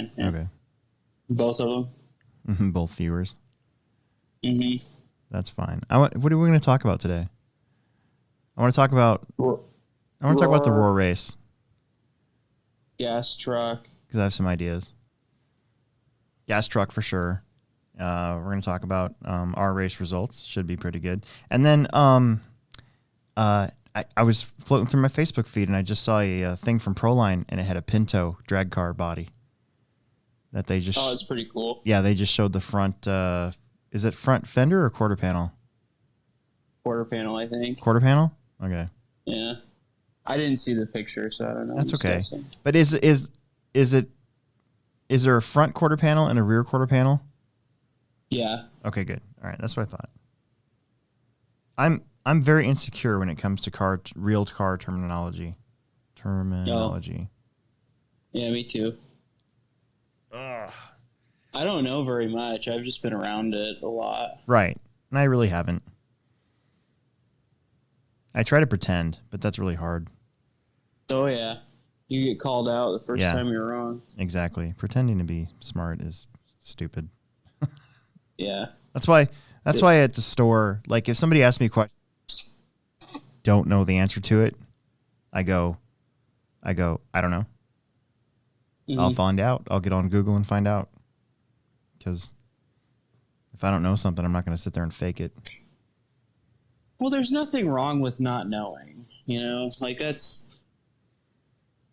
fine. Yeah. Okay. Both of them. Both viewers. Mm-hmm. That's fine. What are we going to talk about today? I want to talk about the Roar race. Gas truck. Because I have some ideas. Gas truck for sure. We're going to talk about our race results. Should be pretty good. And then I was floating through my Facebook feed and I just saw a thing from Proline and it had a Pinto drag car body. That they just... Oh, that's pretty cool. Yeah, they just showed the front... is it front fender or quarter panel? Quarter panel, I think. Quarter panel? Okay. Yeah. I didn't see the picture, so I don't know. That's okay. Guessing. But is there a front quarter panel and a rear quarter panel? Yeah. Okay, good. All right, that's what I thought. I'm very insecure when it comes to real car terminology. Oh. Yeah, me too. Ugh. I don't know very much. I've just been around it a lot. Right. And I really haven't. I try to pretend, but that's really hard. Oh, yeah. You get called out the first time you're wrong. Exactly. Pretending to be smart is stupid. Yeah. That's why at the store, like if somebody asks me a question, don't know the answer to it, I go, I don't know. Mm-hmm. I'll find out. I'll get on Google and find out. Because if I don't know something, I'm not going to sit there and fake it. Well, there's nothing wrong with not knowing, you know? Like that's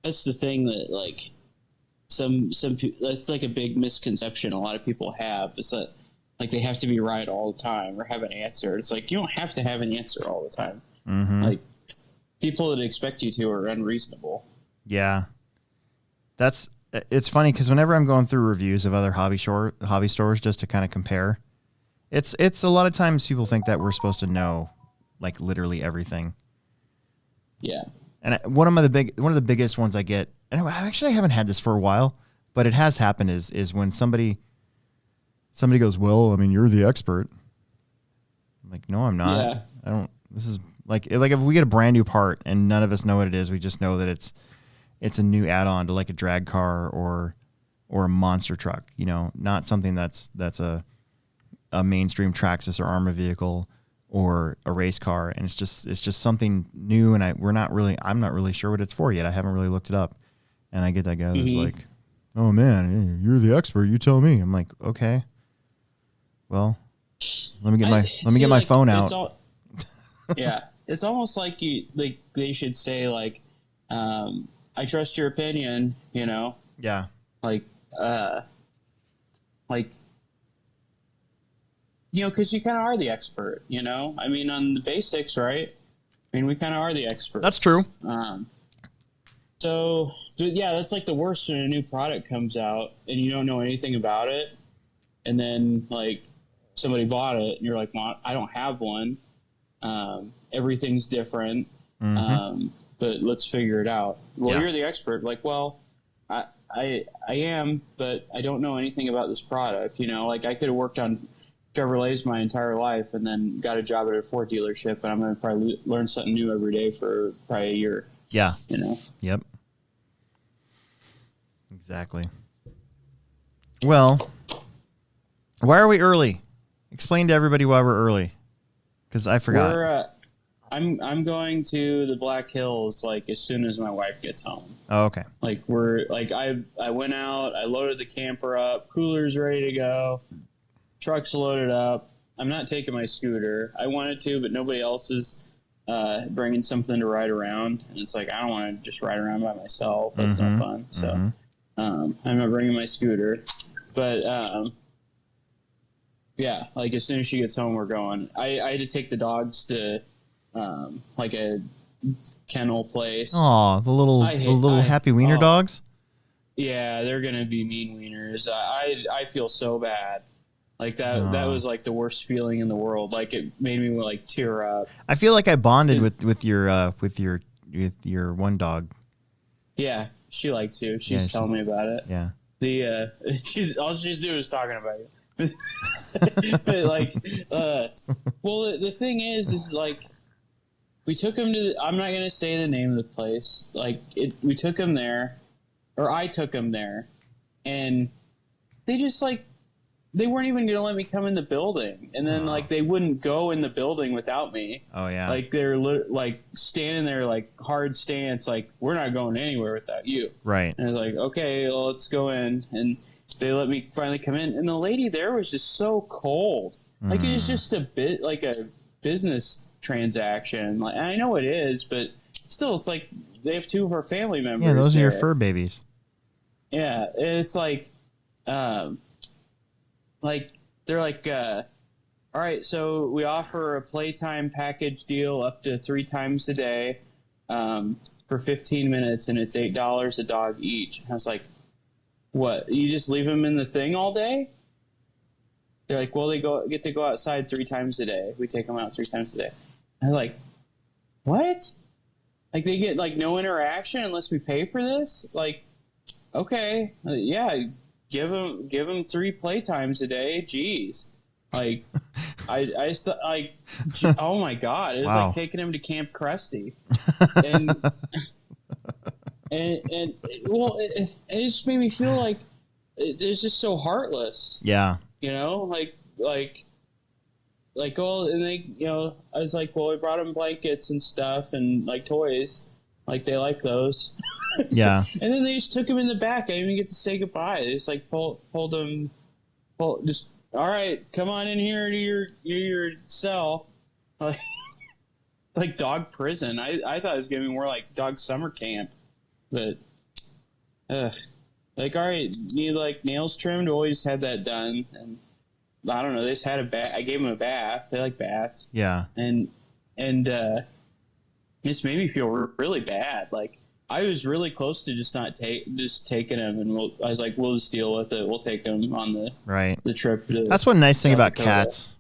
the thing that like some people, that's like a big misconception a lot of people have. Is that like they have to be right all the time or have an answer. It's like you don't have to have an answer all the time. Mm-hmm. Like people that expect you to are unreasonable. Yeah. It's funny because whenever I'm going through reviews of other hobby stores just to kind of compare, it's a lot of times people think that we're supposed to know like literally everything. Yeah. And one of the biggest ones I get, and I actually haven't had this for a while, but it has happened is when somebody goes, well, I mean, you're the expert. I'm like, no, I'm not. Yeah. I don't. This is like if we get a brand new part and none of us know what it is, we just know that it's a new add-on to like a drag car or a monster truck, you know, not something that's a mainstream Traxxas or Arma vehicle or a race car, and it's just something new, and I'm not really sure what it's for yet. I haven't really looked it up, and I get that guy that's like, oh man, you're the expert, you tell me. I'm like, okay, well, let me get my phone out. Yeah, it's almost like they should say like, I trust your opinion, you know? Yeah. Like, you know, because you kind of are the expert, you know? I mean, on the basics, right? I mean, we kind of are the experts. That's true. So, yeah, that's like the worst when a new product comes out and you don't know anything about it. And then, like, somebody bought it and you're like, well, I don't have one. Everything's different. Mm-hmm. But let's figure it out. Well, yeah. You're the expert. Like, well, I am, but I don't know anything about this product. You know, like I could have worked on Chevrolets my entire life and then got a job at a Ford dealership, and I'm going to probably learn something new every day for probably a year. Yeah. You know? Yep. Exactly. Well, why are we early? Explain to everybody why we're early. Because I forgot. I'm going to the Black Hills like as soon as my wife gets home. Oh, okay. Like I went out, I loaded the camper up, cooler's ready to go, truck's loaded up. I'm not taking my scooter. I wanted to, but nobody else is bringing something to ride around, and it's like I don't want to just ride around by myself. That's no fun. So I'm not bringing my scooter, but yeah, like as soon as she gets home, we're going. I had to take the dogs to like a kennel place. Oh, the little happy wiener dogs. Yeah, they're gonna be mean wieners. I feel so bad. Like that was like the worst feeling in the world. Like it made me like tear up. I feel like I bonded with your one dog. Yeah, she liked you. She's telling me about it. Yeah. All she's doing is talking about you. But like, well, the thing is like. We took him to. I'm not gonna say the name of the place. Like we took him there, or I took him there, and they just like they weren't even gonna let me come in the building, and then like they wouldn't go in the building without me. Oh yeah. Like they're like standing there like hard stance, like we're not going anywhere without you. Right. And I was like, okay, well, let's go in, and they let me finally come in, and the lady there was just so cold. Like it was just a bit like a business transaction. Like I know it is, but still, it's like they have two of our family members. Yeah, those are your there. fur babies. Yeah, it's like they're like, all right, so we offer a playtime package deal up to 3 times a day for 15 minutes, and it's $8 a dog each. I was like, what? You just leave them in the thing all day? They're like, well, they get to go outside 3 times a day. We take them out 3 times a day. I'm like, what? Like they get like no interaction unless we pay for this? Like, okay, yeah, give them 3 playtimes a day. Jeez, like I like, oh my god, it was like taking him to Camp Krusty, and and well, it just made me feel like it's just so heartless. Yeah, you know, like oh, and they, you know, I was like, well, we brought them blankets and stuff and like toys, like they like those. Yeah. And then they just took him in the back. I didn't even get to say goodbye. They just like pulled him, just, all right, come on in here to your cell. Like dog prison. I thought it was going to be more like dog summer camp. But, like, all right, need like nails trimmed? Always had that done. And I don't know, they just had a bath. I gave them a bath. They like baths. Yeah. And it just made me feel really bad. Like, I was really close to just taking him, and I was like, we'll just deal with it. We'll take him on the trip. That's one nice thing about cats.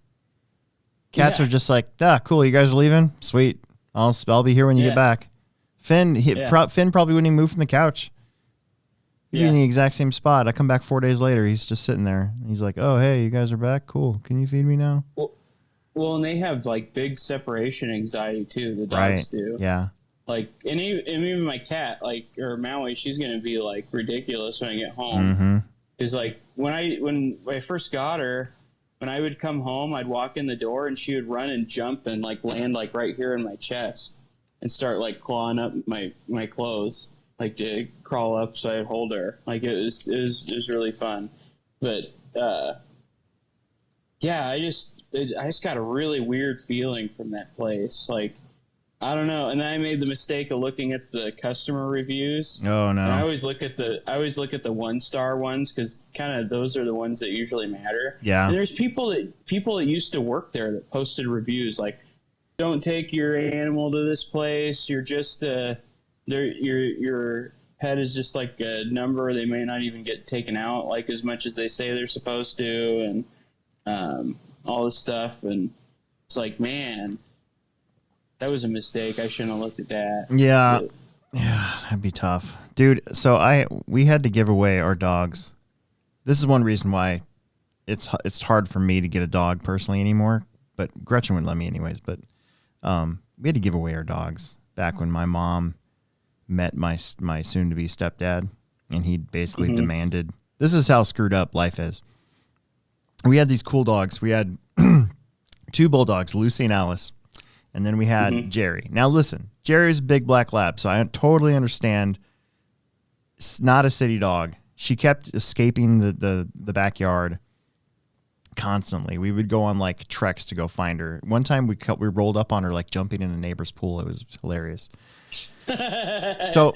Cats are just like, cool. You guys are leaving? Sweet. I'll be here when you get back. Finn probably wouldn't even move from the couch. He'd be in the exact same spot. I come back 4 days later. He's just sitting there. He's like, oh, hey, you guys are back? Cool. Can you feed me now? Well, and they have like big separation anxiety too. The dogs do. Yeah. Like, and even my cat, like, or Maui, she's gonna be like ridiculous when I get home. Is like when I first got her, when I would come home, I'd walk in the door and she would run and jump and like land like right here in my chest and start like clawing up my clothes, like to crawl up so I'd hold her. Like it was really fun, but yeah, I just got a really weird feeling from that place, like. I don't know, and then I made the mistake of looking at the customer reviews. Oh no! And I always look at the 1-star ones because kind of those are the ones that usually matter. Yeah. And there's people that used to work there that posted reviews like, "Don't take your animal to this place. You're just your pet is just like a number. They may not even get taken out like as much as they say they're supposed to, and all this stuff." And it's like, man. That was a mistake. I shouldn't have looked at that. Yeah. Yeah, that'd be tough. Dude, so we had to give away our dogs. This is one reason why it's hard for me to get a dog personally anymore, but Gretchen wouldn't let me anyways, but we had to give away our dogs back when my mom met my soon-to-be stepdad, and he basically demanded, this is how screwed up life is. We had these cool dogs. We had 2 bulldogs, Lucy and Alice. And then we had Jerry. Now, listen, Jerry's a big black lab, so I totally understand. It's not a city dog. She kept escaping the backyard constantly. We would go on, like, treks to go find her. One time we rolled up on her, like, jumping in a neighbor's pool. It was hilarious. So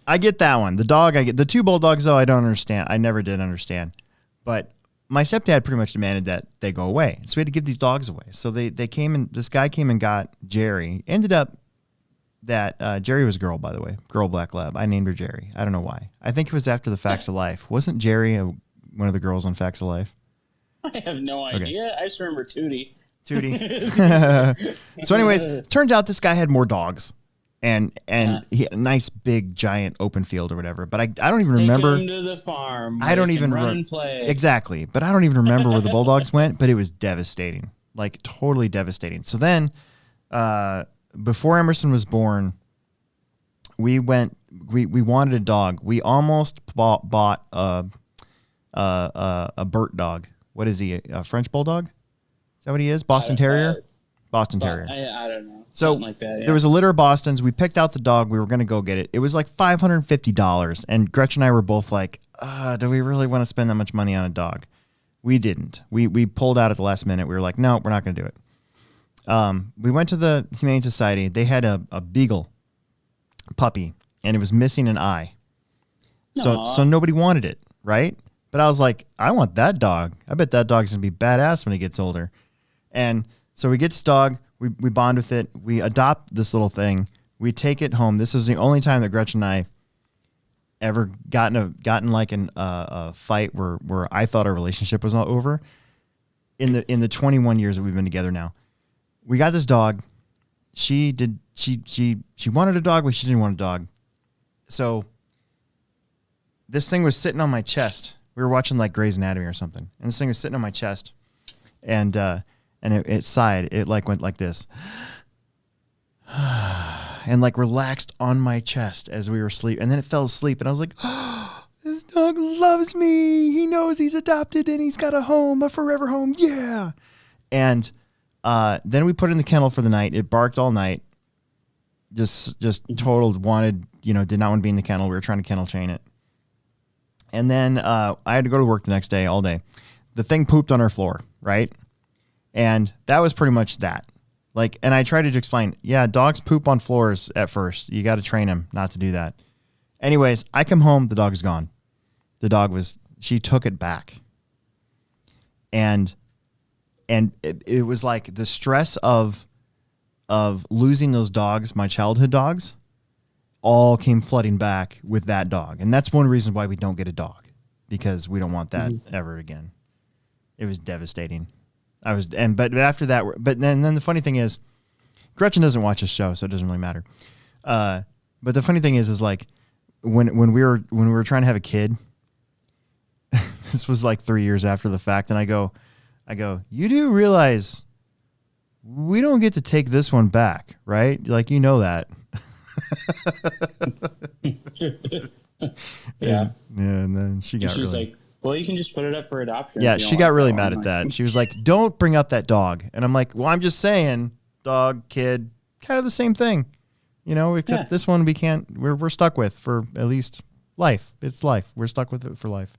I get that one. The dog, I get. The 2 bulldogs, though, I don't understand. I never did understand. But my stepdad pretty much demanded that they go away. So we had to give these dogs away. So they came and this guy came and got Jerry. Ended up that Jerry was a girl, by the way. Girl black lab. I named her Jerry. I don't know why. I think it was after the Facts of Life. Wasn't Jerry one of the girls on Facts of Life? I have no idea. Okay. I just remember Tootie. So anyways, turns out this guy had more dogs. And he had a nice big giant open field or whatever, but I don't even remember. Take him to the farm. I don't even run and play. Exactly, but I don't even remember where the bulldogs went. But it was devastating, like totally devastating. So then, before Emerson was born, we wanted a dog. We almost bought a Burt dog. What is he? A French bulldog? Is that what he is? Boston Terrier? Boston Terrier. I don't know. So something like that, yeah. There was a litter of Bostons. We picked out the dog. We were going to go get it. It was like $550. And Gretchen and I were both like, do we really want to spend that much money on a dog? We didn't. We pulled out at the last minute. We were like, no, we're not going to do it. We went to the Humane Society. They had a beagle puppy, and it was missing an eye. So nobody wanted it, right? But I was like, I want that dog. I bet that dog's going to be badass when he gets older. And so we get this dog. We bond with it. We adopt this little thing. We take it home. This is the only time that Gretchen and I ever gotten like a fight where I thought our relationship was all over. In the 21 years that we've been together now, we got this dog. She wanted a dog, but she didn't want a dog. So this thing was sitting on my chest. We were watching like Grey's Anatomy or something, and this thing was sitting on my chest, and it sighed. It like went like this, and like relaxed on my chest as we were asleep, and then it fell asleep, and I was like, oh, this dog loves me. He knows he's adopted and he's got a home, a forever home. Yeah. And then we put it in the kennel for the night. It barked all night. Just did not want to be in the kennel. We were trying to kennel chain it. And then I had to go to work the next day all day. The thing pooped on our floor, right? And that was pretty much that. Like, and I tried to explain, yeah, dogs poop on floors at first. You got to train them not to do that. Anyways, I come home, the dog is gone. She took it back. And it was like the stress of losing those dogs, my childhood dogs, all came flooding back with that dog. And that's one reason why we don't get a dog, because we don't want that ever again. It was devastating. But after that, but then the funny thing is, Gretchen doesn't watch this show, so it doesn't really matter. But the funny thing is like when we were trying to have a kid, this was like 3 years after the fact, and I go, you do realize we don't get to take this one back, right? Like, you know that. Yeah. And then she's like, well, you can just put it up for adoption. Yeah, she got really mad at that. She was like, don't bring up that dog. And I'm like, well, I'm just saying, dog, kid, kind of the same thing. Except this one we're stuck with for at least life. It's life. We're stuck with it for life.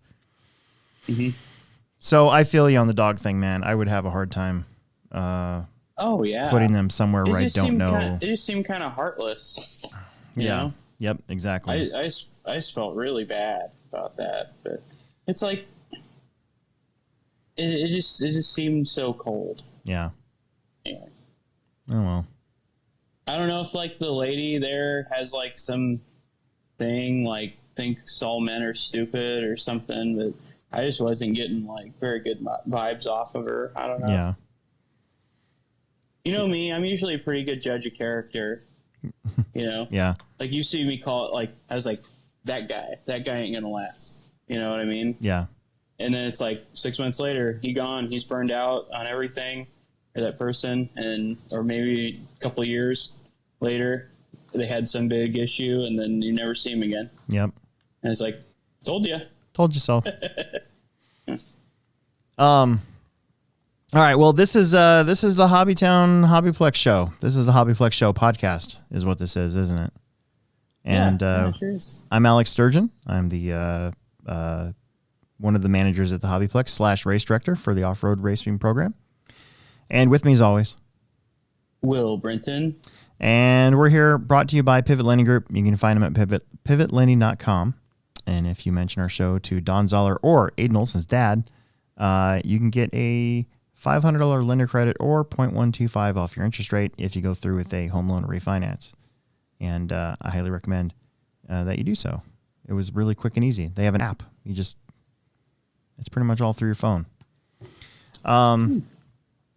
Mm-hmm. So I feel you on the dog thing, man. I would have a hard time putting them somewhere where I don't know. It just seemed kind of heartless. You know? Yep, exactly. I just felt really bad about that. But it's like, it just seemed so cold. Yeah. Anyway. Oh, well. I don't know if like the lady there has like some thing like thinks all men are stupid or something, but I just wasn't getting like very good vibes off of her. I don't know. Yeah. You know me, I'm usually a pretty good judge of character. Yeah. Like you see me call it like, I was like, that guy ain't gonna last. You know what I mean? Yeah. And then it's like 6 months later, he's burned out on everything. Or that person, or maybe a couple of years later, they had some big issue, and then you never see him again. Yep. And it's like, told you so. All right. Well, this is the Hobbytown Hobbyplex show. This is a Hobbyplex show podcast, is what this is, isn't it? And sure is. I'm Alex Sturgeon. I'm the one of the managers at the Hobbyplex / race director for the off-road racing program. And with me, as always, Will Brenton. And we're here brought to you by Pivot Lending Group. You can find them at pivotlending.com. And if you mention our show to Don Zoller or Aiden Olson's dad, you can get a $500 lender credit or 0.125 off your interest rate if you go through with a home loan or refinance. And I highly recommend that you do so. It was really quick and easy. They have an app. It's pretty much all through your phone.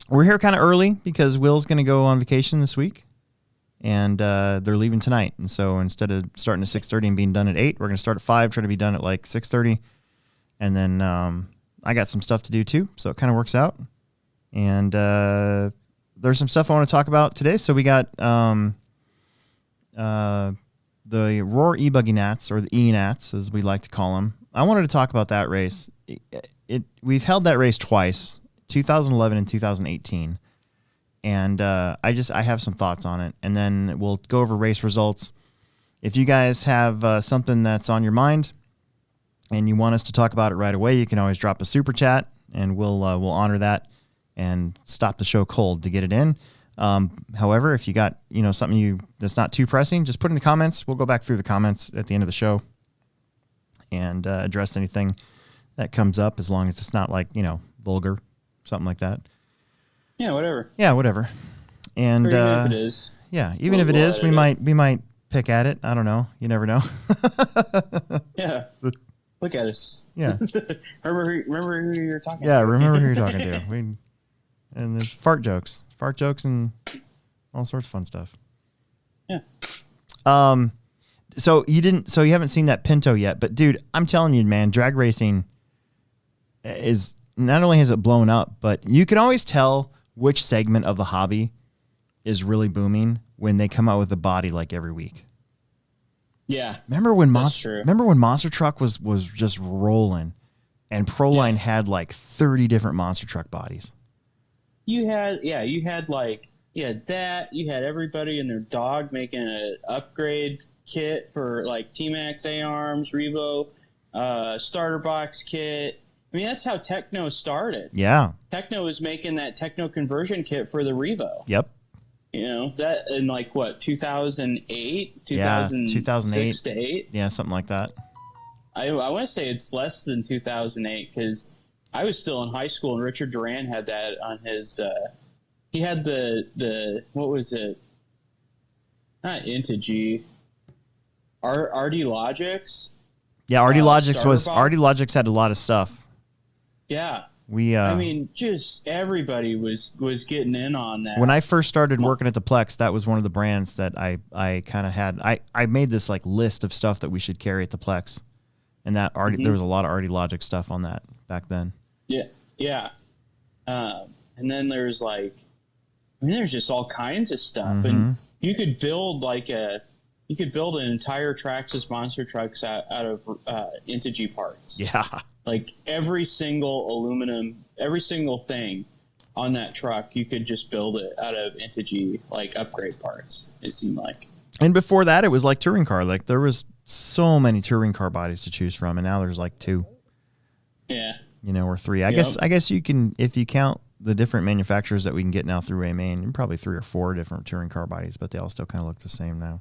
We're here kind of early because Will's going to go on vacation this week, and they're leaving tonight. And so instead of starting at 6:30 and being done at 8, we're going to start at 5, try to be done at like 6:30. And then I got some stuff to do too, so it kind of works out. And there's some stuff I want to talk about today. So we got the Roar E-Buggy Nats, or the E-Nats as we like to call them. I wanted to talk about that race. we've held that race twice, 2011 and 2018. And I have some thoughts on it, and then we'll go over race results. If you guys have something that's on your mind and you want us to talk about it right away, you can always drop a super chat, and we'll honor that and stop the show cold to get it in. However, if you got something that's not too pressing, just put in the comments. We'll go back through the comments at the end of the show and address anything that comes up, as long as it's not like vulgar, something like that. Yeah, whatever. Yeah, whatever. And or even if it is. Yeah, even if it is, we might pick at it. I don't know. You never know. Yeah. Look at us. Yeah. remember who you're talking to. Yeah, remember who you're talking to. And there's fart jokes, and all sorts of fun stuff. Yeah. So you haven't seen that Pinto yet, but dude, I'm telling you, man, drag racing is not only has it blown up, but you can always tell which segment of the hobby is really booming when they come out with a body like every week. Yeah. Remember when Monster Truck was just rolling, and Proline had like 30 different Monster Truck bodies. You had that. You had everybody and their dog making an upgrade kit for like T-Max A-arms, Revo, starter box kit. I mean, that's how Techno started. Yeah. Techno was making that Techno conversion kit for the Revo. Yep. That in like what, 2008, 2006 to 8? Yeah, something like that. I want to say it's less than 2008 because I was still in high school and Richard Duran had that on his. He had the what was it? Not Intigy. RD Logics. Yeah, RD Logics had a lot of stuff. Yeah. I mean, just everybody was getting in on that. When I first started working at the Plex, that was one of the brands that I kind of had. I made this like list of stuff that we should carry at the Plex, and that there was a lot of RD Logic stuff on that back then. Yeah. And then there's there's just all kinds of stuff, and you could build an entire Traxxas monster trucks out of Intigy parts. Yeah. Like every single aluminum, every single thing on that truck, you could just build it out of Intigy like upgrade parts. It seemed like. And before that, it was like touring car. Like there was so many touring car bodies to choose from, and now there's like 2. Yeah. Or 3. I guess you can, if you count the different manufacturers that we can get now through Aaa Main, probably 3 or 4 different touring car bodies, but they all still kind of look the same now.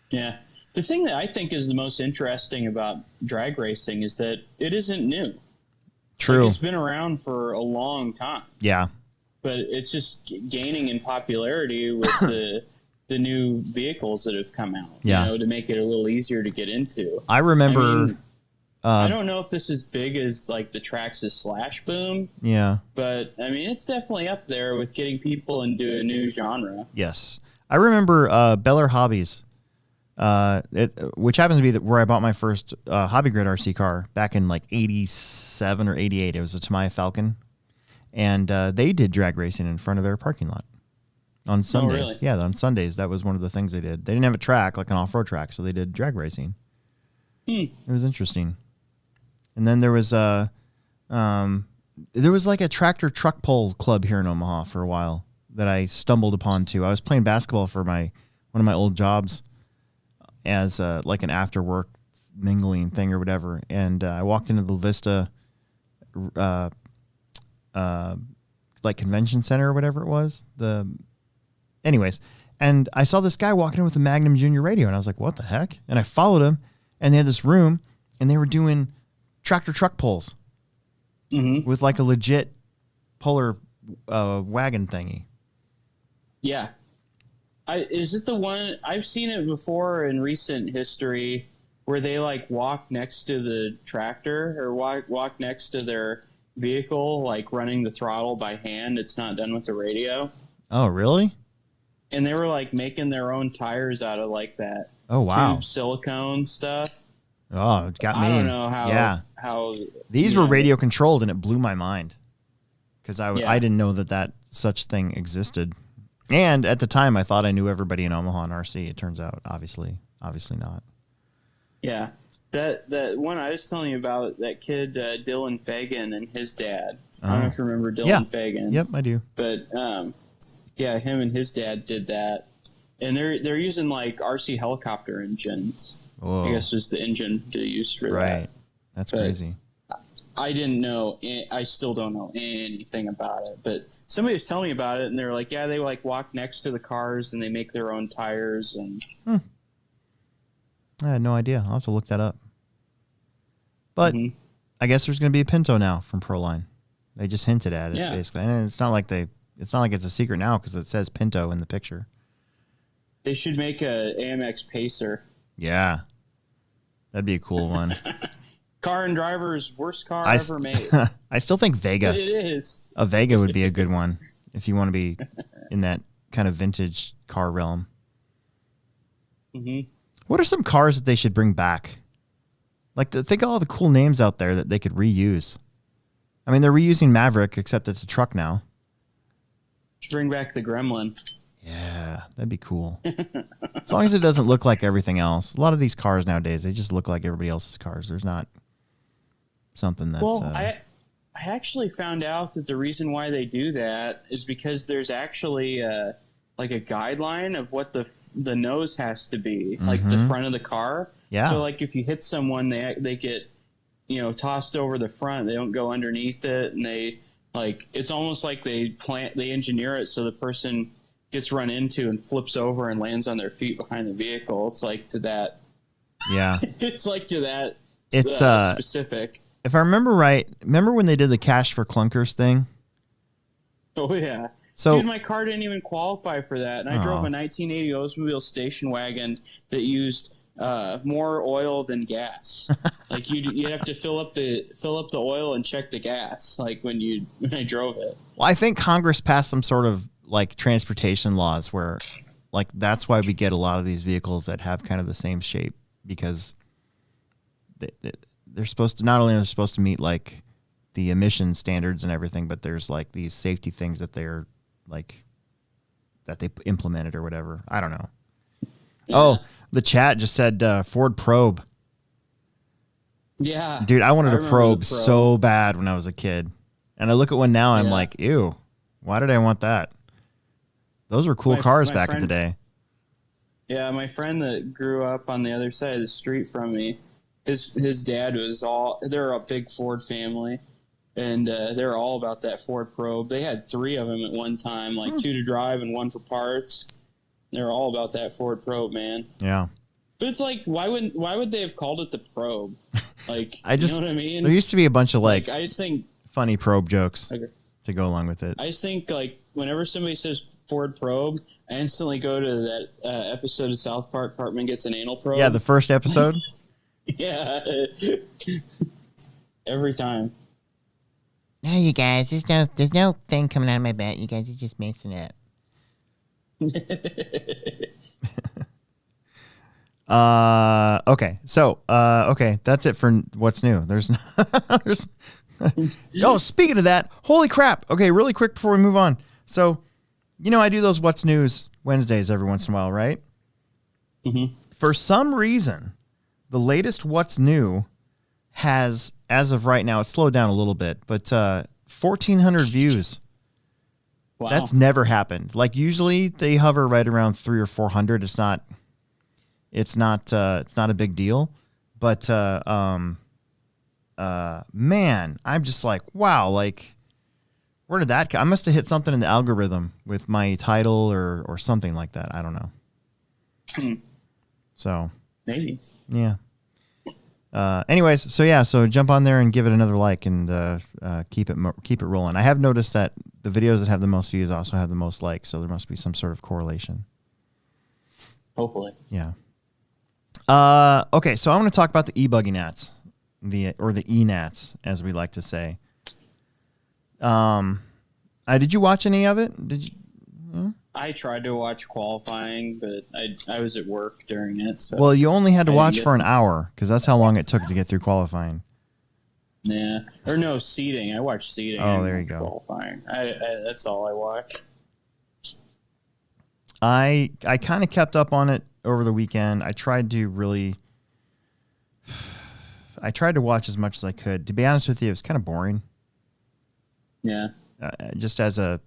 Yeah. The thing that I think is the most interesting about drag racing is that it isn't new. True. Like, it's been around for a long time. Yeah. But it's just gaining in popularity with the new vehicles that have come out. Yeah. To make it a little easier to get into. I remember. I don't know if this is big as like the Traxxas Slash Boom. Yeah. But I mean, it's definitely up there with getting people into a new genre. Yes. I remember Beller Hobbies. Which happens to be where I bought my first Hobby Grid RC car back in like 87 or 88. It was a Tamiya Falcon, and they did drag racing in front of their parking lot on Sundays. Oh, really? Yeah, on Sundays, that was one of the things they did. They didn't have a track, like an off-road track, so they did drag racing. It was interesting. And then there was like a tractor truck pull club here in Omaha for a while that I stumbled upon too. I was playing basketball for one of my old jobs as like an after work mingling thing or whatever, and I walked into the Vista like convention center or whatever it was. Anyways, and I saw this guy walking in with a Magnum Junior radio, and I was like, what the heck? And I followed him, and they had this room, and they were doing tractor truck pulls with like a legit puller wagon thingy. Yeah. Is it the one I've seen it before in recent history where they like walk next to the tractor or walk next to their vehicle, like running the throttle by hand? It's not done with the radio. Oh, really? And they were like making their own tires out of like that. Oh, wow. Tube silicone stuff. Oh, it got me. I don't know how these were radio controlled, and it blew my mind because I didn't know that such thing existed. And at the time, I thought I knew everybody in Omaha and RC. It turns out, obviously not. Yeah. That one I was telling you about, that kid Dylan Fagan and his dad. I don't know if you remember Dylan Fagan. Yep, I do. But yeah, him and his dad did that, and they're using like RC helicopter engines. Whoa. I guess was the engine they used for that. Right, that's crazy. I didn't know. I still don't know anything about it. But somebody was telling me about it, and they're like, yeah, they like walk next to the cars and they make their own tires and. I had no idea. I'll have to look that up. But I guess there's going to be a Pinto now from Proline. They just hinted at it, basically. And it's not like it's a secret now because it says Pinto in the picture. They should make a AMX Pacer. Yeah. That'd be a cool one. Car and Driver's worst car ever made. I still think Vega. It is. A Vega would be a good one if you want to be in that kind of vintage car realm. What are some cars that they should bring back? Like, think of all the cool names out there that they could reuse. I mean, they're reusing Maverick, except it's a truck now. Should bring back the Gremlin. Yeah, that'd be cool. As long as it doesn't look like everything else. A lot of these cars nowadays, they just look like everybody else's cars. There's not something that's... Well, I actually found out that the reason why they do that is because there's actually like a guideline of what the nose has to be, like the front of the car. Yeah. So like if you hit someone, they get, tossed over the front. They don't go underneath it, and they like it's almost like they engineer it so the person gets run into and flips over and lands on their feet behind the vehicle. It's like to that. Yeah. It's like to that. It's specific. If I remember right, remember when they did the Cash for Clunkers thing? Oh yeah. So, dude, my car didn't even qualify for that, and I drove a 1980 Oldsmobile station wagon that used more oil than gas. Like you'd have to fill up the oil and check the gas. Like when I drove it. Well, I think Congress passed some sort of like transportation laws where, like, that's why we get a lot of these vehicles that have kind of the same shape, because they're supposed to not only are they supposed to meet like the emission standards and everything, but there's like these safety things that they're like that they implemented or whatever. I don't know. Yeah. Oh, the chat just said Ford Probe. Yeah, dude, I wanted a probe so bad when I was a kid, and I look at one now. I'm like, ew, why did I want that? Those were cool cars back in the day. Yeah, my friend that grew up on the other side of the street from me, his dad was they're a big Ford family, and they're all about that Ford Probe. They had 3 of them at one time, like 2 to drive and 1 for parts. They're all about that Ford Probe, man. Yeah. But it's like, why would they have called it the Probe? Like, you know what I mean? There used to be a bunch of like I just think funny probe jokes to go along with it. I just think like whenever somebody says Ford Probe, I instantly go to that episode of South Park, Cartman Gets an Anal Probe. Yeah, the first episode. Yeah. Every time. No, you guys, there's no thing coming out of my butt. You guys are just messing it up. Okay. So, okay, that's it for what's new. Oh, speaking of that, holy crap. Okay, really quick before we move on. So, I do those What's News Wednesdays every once in a while, right? Mm-hmm. For some reason, the latest What's New has, as of right now, it's slowed down a little bit, but 1,400 views. Wow. That's never happened. Like usually they hover right around 300 or 400. It's not a big deal, but man, I'm just like, wow, like where did that come? I must have hit something in the algorithm with my title or something like that. I don't know. So maybe. Yeah. Anyways, so jump on there and give it another like and keep it rolling. I have noticed that the videos that have the most views also have the most likes, so there must be some sort of correlation. Hopefully. Yeah. Okay, so I want to talk about the e-buggy gnats, the e-gnats, as we like to say. Did you watch any of it? Did you? Hmm? I tried to watch qualifying, but I was at work during it. So well, you only had to watch for an hour because that's how long it took to get through qualifying. Yeah, or no, seating. I watched seating. Oh, there you go. Qualifying. That's all I watched. I kind of kept up on it over the weekend. I tried to really I tried to watch as much as I could. To be honest with you, it was kind of boring. Yeah. Just as an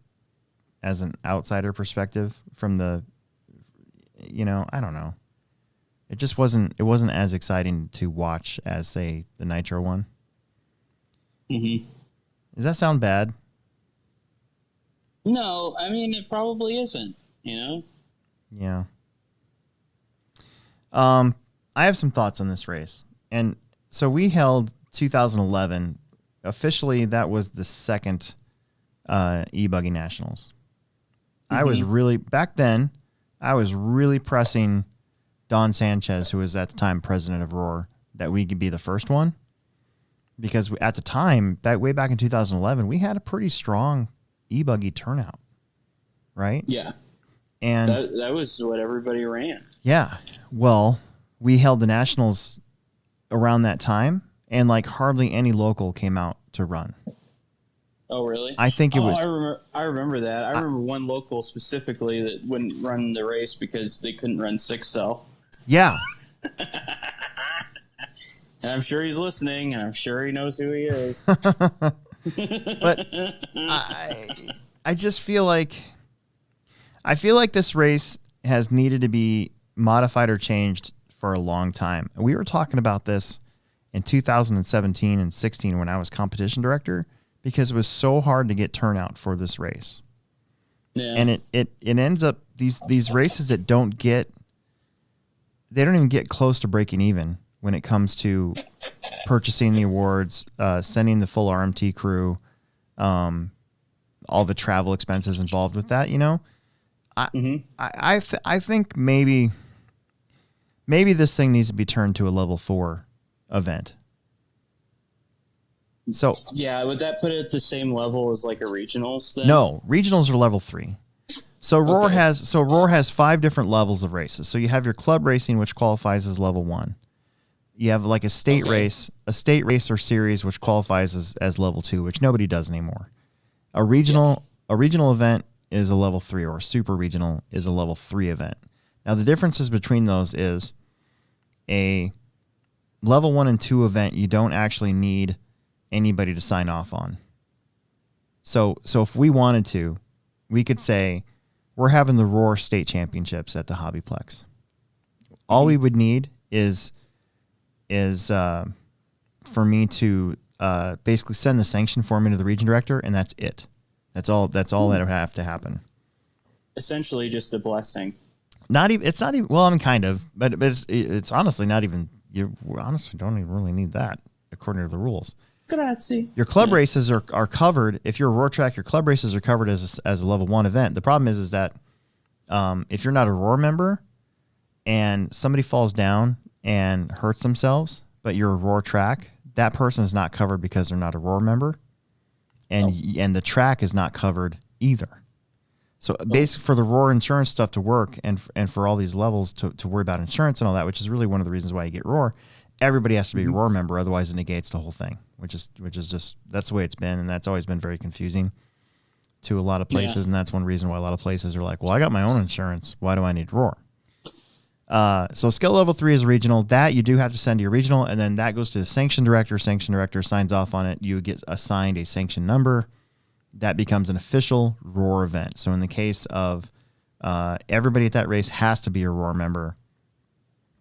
outsider perspective from the, I don't know. It wasn't as exciting to watch as, say, the Nitro one. Mm-hmm. Does that sound bad? No, I mean, it probably isn't, Yeah. I have some thoughts on this race. And so we held 2011. Officially, that was the second e-Buggy Nationals. Mm-hmm. Back then, I was really pressing Don Sanchez, who was at the time president of Roar, that we could be the first one. Because at the time, way back in 2011, we had a pretty strong e-Buggy turnout, right? Yeah. And that was what everybody ran. Yeah. Well, we held the Nationals around that time, and like hardly any local came out to run. Oh, really? I think it was. I remember that. I remember one local specifically that wouldn't run the race because they couldn't run 6-cell. Yeah. And I'm sure he's listening, and I'm sure he knows who he is. But I just feel like this race has needed to be modified or changed for a long time. We were talking about this in 2017 and 16 when I was competition director, because it was so hard to get turnout for this race. Yeah. And it ends up these races that don't even get close to breaking even when it comes to purchasing the awards, sending the full RMT crew, all the travel expenses involved with that, I think maybe this thing needs to be turned to a level 4 event. So yeah, would that put it at the same level as like a regionals then? No, regionals are level 3. So Roar has 5 different levels of races. So you have your club racing, which qualifies as level 1. You have like a state race or series, which qualifies as level 2, which nobody does anymore. A regional event is a level 3, or a super regional is a level 3 event. Now the differences between those is a level 1 and 2 event you don't actually need anybody to sign off on. So if we wanted to, we could say we're having the Roar State Championships at the Hobbyplex. All we would need is for me to basically send the sanction form into the region director, and that's it. That's all that would have to happen. Essentially just a blessing. It's not even, well, I mean, kind of, but it's honestly not even, you honestly don't even really need that according to the rules. Grazie. Your club races are covered. If you're a Roar track, your club races are covered as a level 1 event. The problem is that if you're not a Roar member and somebody falls down and hurts themselves, but you're a Roar track, that person is not covered because they're not a Roar member, and the track is not covered either. So basically, for the Roar insurance stuff to work, and for all these levels to worry about insurance and all that, which is really one of the reasons why you get Roar, everybody has to be a Roar member, otherwise it negates the whole thing. Which is just, that's the way it's been, and that's always been very confusing to a lot of places, and that's one reason why a lot of places are like, well, I got my own insurance, why do I need Roar? So skill level 3 is regional. That you do have to send to your regional, and then that goes to the sanction director. Sanction director signs off on it. You get assigned a sanction number. That becomes an official Roar event. So in the case of everybody at that race has to be a Roar member.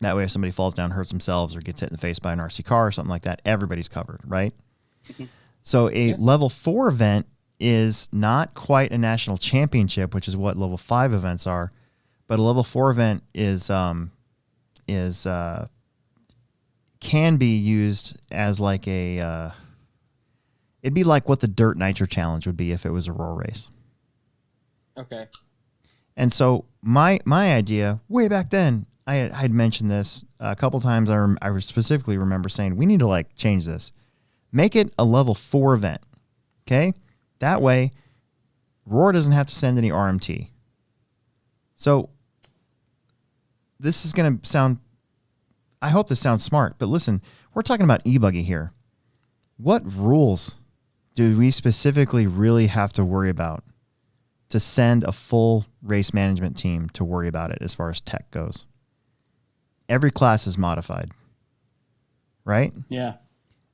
That way, if somebody falls down, hurts themselves, or gets hit in the face by an RC car or something like that, everybody's covered, right? Mm-hmm. So a level 4 event is not quite a national championship, which is what level 5 events are, but a level 4 event can be used as like a it'd be like what the Dirt Nitro Challenge would be if it was a Roar race. Okay. And so my idea way back then, I had mentioned this a couple times. I specifically remember saying we need to like change this, make it a level 4 event. Okay, that way Roar doesn't have to send any RMT. So this is going to sound, I hope this sounds smart, but listen, we're talking about e-Buggy here. What rules do we specifically really have to worry about to send a full race management team to worry about it as far as tech goes? Every class is modified, right? Yeah.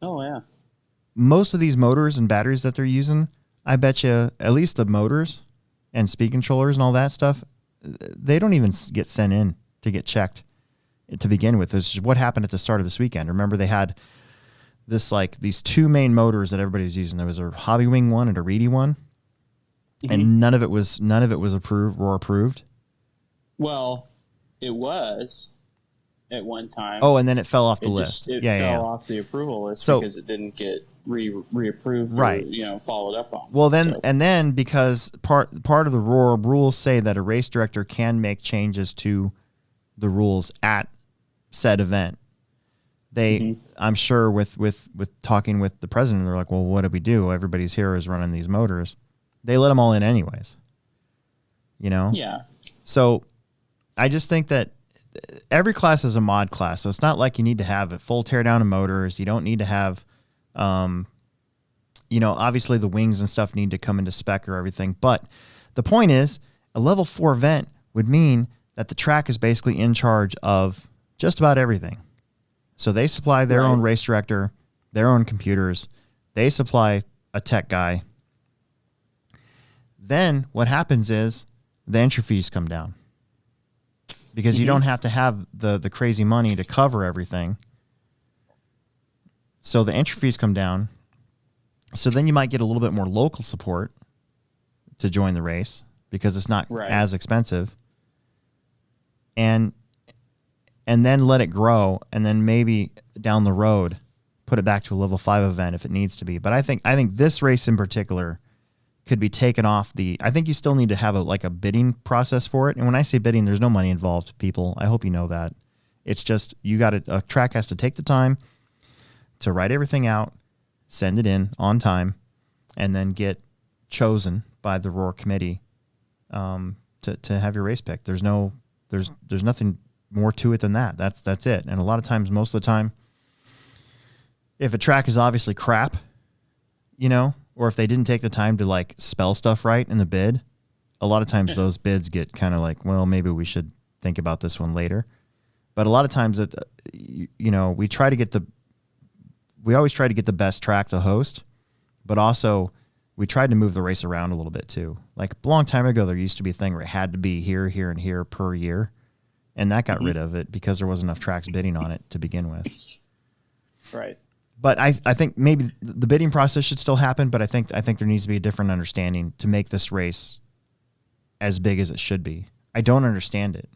Oh, yeah. Most of these motors and batteries that they're using, I bet you at least the motors and speed controllers and all that stuff, they don't even get sent in to get checked to begin with. This is what happened at the start of this weekend. Remember, they had this like these two main motors that everybody was using. There was a Hobby Wing one and a Reedy one, and none of it was approved or approved. Well, it was at one time. Oh, and then it fell off the list. It fell off the approval list because it didn't get reapproved, right? Or, followed up on. Well, then because part of the ROAR rules say that a race director can make changes to the rules at said event. They, I'm sure, with talking with the president, they're like, well, what do we do? Everybody's here is running these motors. They let them all in anyways. Yeah. So I just think that every class is a mod class, so it's not like you need to have a full teardown of motors. You don't need to have, obviously the wings and stuff need to come into spec or everything. But the point is, a level 4 event would mean that the track is basically in charge of just about everything. So they supply their own race director, their own computers. They supply a tech guy. Then what happens is the entry fees come down because you don't have to have the crazy money to cover everything. So the entry fees come down. So then you might get a little bit more local support to join the race because it's not as expensive. And then let it grow, and then maybe down the road put it back to a level 5 event if it needs to be. But I think this race in particular could be taken off the. I think you still need to have a bidding process for it. And when I say bidding, there's no money involved, people. I hope you know that. It's just a track has to take the time to write everything out, send it in on time, and then get chosen by the ROAR committee to have your race picked. There's nothing more to it than that. That's it. And a lot of times, most of the time, if a track is obviously crap, or if they didn't take the time to spell stuff right in the bid, a lot of times those bids get kind of like, well, maybe we should think about this one later. But a lot of times we always try to get the best track to host, but also we tried to move the race around a little bit too. Like a long time ago, there used to be a thing where it had to be here, here, and here per year. And that got rid of it because there wasn't enough tracks bidding on it to begin with. Right. But I think maybe the bidding process should still happen, but I think there needs to be a different understanding to make this race as big as it should be. I don't understand it.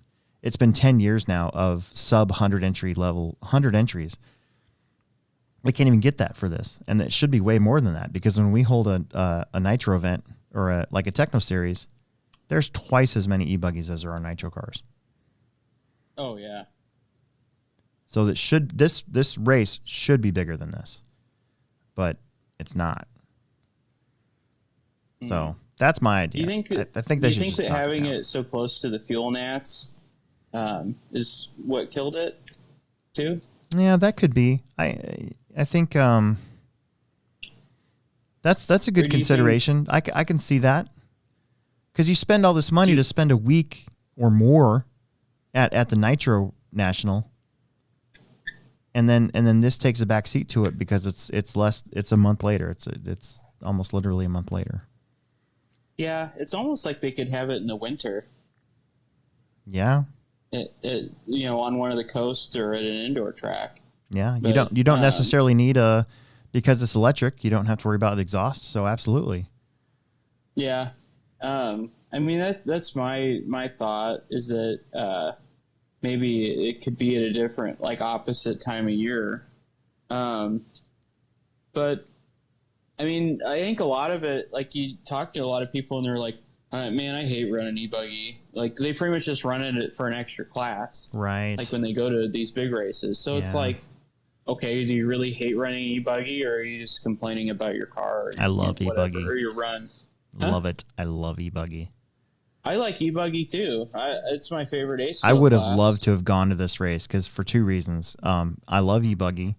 It's been 10 years now of sub 100 entries. We can't even get that for this. And it should be way more than that because when we hold a Nitro event or a Techno series, there's twice as many e-buggies as there are Nitro cars. Oh yeah. So this race should be bigger than this, but it's not. So that's my idea. Do you think I think they should. Do you think that having it so close to the fuel nats is what killed it too? Yeah, that could be. I think that's a good consideration. I can see that because you spend all this money to spend a week or more at the Nitro National, and then this takes a back seat to it because it's less. It's a month later. It's almost literally a month later. Yeah, it's almost like they could have it in the winter. Yeah. On one of the coasts or at an indoor track. Yeah, but, you don't necessarily need because it's electric. You don't have to worry about the exhaust. So absolutely. Yeah, I mean that's my thought is that maybe it could be at a different opposite time of year, but I mean I think a lot of it you talk to a lot of people and they're like, man, I hate running e-buggy. They pretty much just run it for an extra class, right? When they go to these big races. So it's okay, do you really hate running e-buggy or are you just complaining about your car? I love e-buggy. Or your run. Love it. I love e-buggy. I like e-buggy too. It's my favorite ace. I would have loved to have gone to this race because for two reasons. I love e-buggy.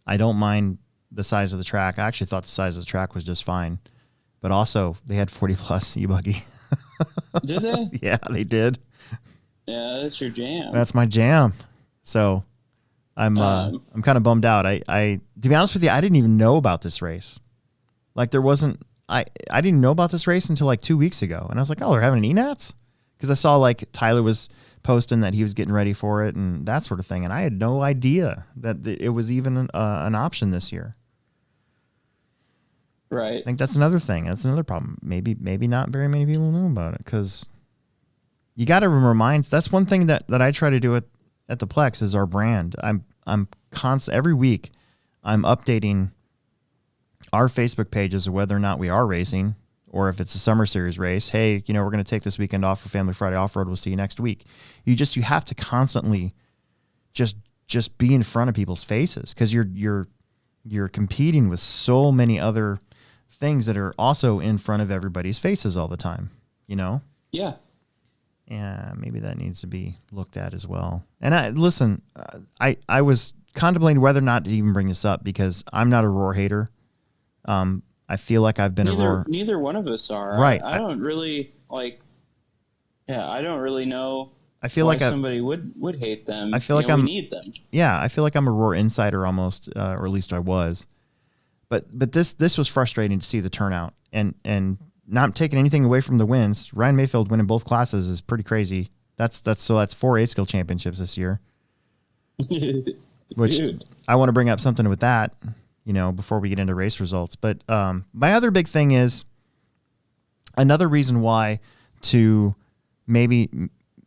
I don't mind the size of the track. I actually thought the size of the track was just fine. But also, they had 40-plus e-buggy. Did they? Yeah, they did. Yeah, that's your jam. That's my jam. So, I'm kind of bummed out. I to be honest with you, I didn't even know about this race. Like there wasn't I didn't know about this race until like 2 weeks ago, and I was like, oh, they're having an ENATS, because I saw like Tyler was posting that he was getting ready for it and that sort of thing, and I had no idea that it was even an option this year. Right. I think that's another thing. That's another problem. Maybe not very many people know about it, because you got to remind. That's one thing that I try to do at the Plex is our brand. I'm constant every week. I'm updating our Facebook pages of whether or not we are racing, or if it's a summer series race. Hey, we're going to take this weekend off for Family Friday Off-Road. We'll see you next week. You have to constantly just be in front of people's faces, because you're competing with so many other things that are also in front of everybody's faces all the time, Yeah. Yeah, maybe that needs to be looked at as well. And I was contemplating whether or not to even bring this up, because I'm not a roar hater. I feel like I've been a roar. Neither one of us are. Right. I don't really I don't really know. I feel why like somebody would hate them. I feel like we need them. Yeah, I feel like I'm a roar insider almost, or at least I was. But this was frustrating to see the turnout, and not taking anything away from the wins. Ryan Mayfield winning both classes is pretty crazy. That's 4 8-skill championships this year. Which Dude. I want to bring up something with that, before we get into race results. But my other big thing is another reason why to maybe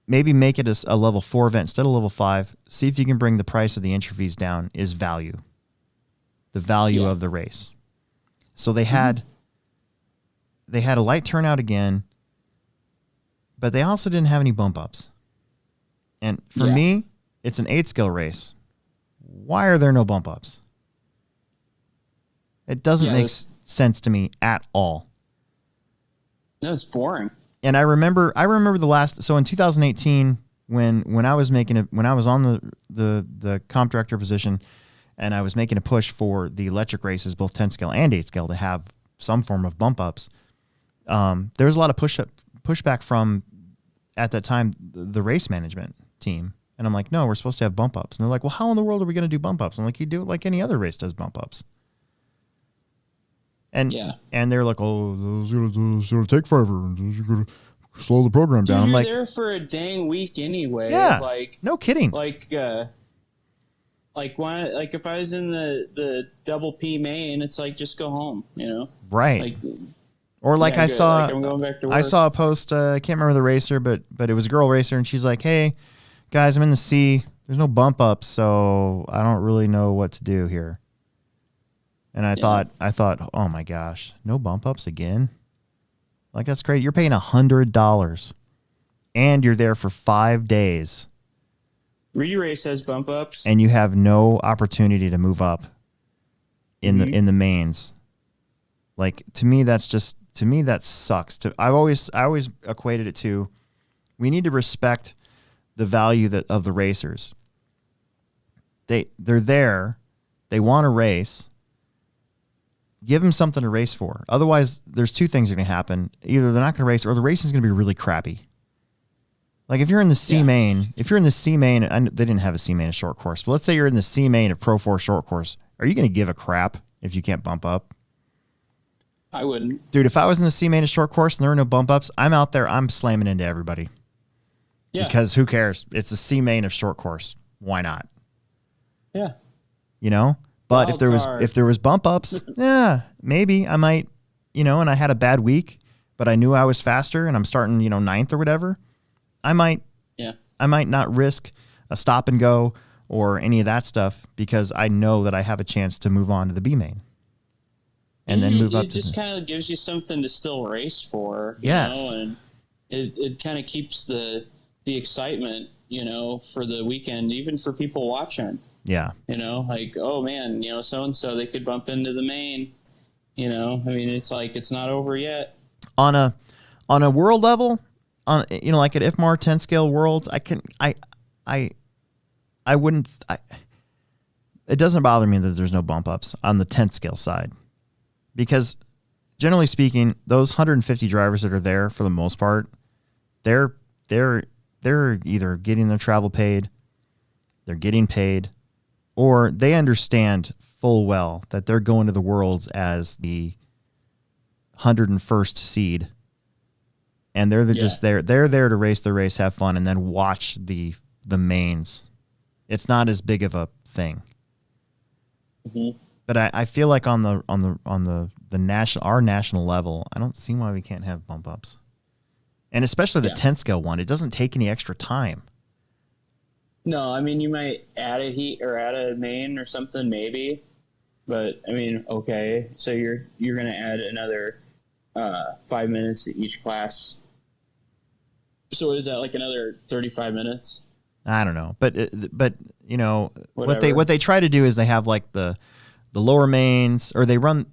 make it a level 4 event instead of level 5. See if you can bring the price of the entry fees down. Is value. The value of the race. So they had a light turnout again, but they also didn't have any bump ups. And for me, it's an 8-skill race. Why are there no bump ups? It doesn't make sense to me at all. No, it's boring. And I remember the last, so in 2018 when I was on the comp director position, and I was making a push for the electric races, both 10-scale and 8-scale, to have some form of bump ups. There was a lot of pushback from, at that time, the race management team. And I'm like, no, we're supposed to have bump ups. And they're like, well, how in the world are we going to do bump ups? I'm like, you do it like any other race does bump ups. And they're like, oh, it's going to take forever. And you're going to slow the program down. Dude, I'm you're like, there for a dang week anyway. Yeah, no kidding. Like if I was in the double P main, it's like, just go home, Right. Or like I saw, I'm going back to work. I saw a post. I can't remember the racer, but it was a girl racer, and she's like, "Hey, guys, I'm in the C. There's no bump ups, so I don't really know what to do here." And I thought, oh my gosh, no bump ups again? Like, that's great. You're paying $100, and you're there for 5 days. Re-race has bump ups, and you have no opportunity to move up in the mains. Like, to me, that sucks. I always equated it to, we need to respect the value of the racers. They're there, they want to race. Give them something to race for. Otherwise, there's two things that are going to happen. Either they're not going to race, or the racing is going to be really crappy. Like if you're in the C main, and they didn't have a C main of short course, but let's say you're in the C main of Pro 4 short course. Are you going to give a crap if you can't bump up? I wouldn't. Dude, if I was in the C main of short course and there were no bump ups, I'm out there, I'm slamming into everybody. Yeah. Because who cares? It's a C main of short course. Why not? Yeah. But if there was bump ups, yeah, maybe I might, and I had a bad week, but I knew I was faster and I'm starting, 9th or whatever. I might not risk a stop and go or any of that stuff, because I know that I have a chance to move on to the B main. And then move up. It just kind of gives you something to still race for. Yes. And it kind of keeps the excitement, for the weekend, even for people watching. Yeah. Like, oh man, so-and-so, they could bump into the main, it's like, it's not over yet. On a world level, like at IFMAR 10 scale worlds, it doesn't bother me that there's no bump ups on the 10 scale side, because generally speaking, those 150 drivers that are there, for the most part, they're either getting their travel paid, they're getting paid, or they understand full well that they're going to the Worlds as the 101st seed, and they're just there. They're there to race the race, have fun, and then watch the mains. It's not as big of a thing. Mm-hmm. But I feel like on the national, our national level, I don't see why we can't have bump ups, and especially the 10 scale one. It doesn't take any extra time. No, I mean, you might add a heat or add a main or something, maybe. But I mean, okay, so you're going to add another 5 minutes to each class. So is that, like another 35 minutes? I don't know, but you know Whatever. what they try to do is they have like the lower mains, or they run.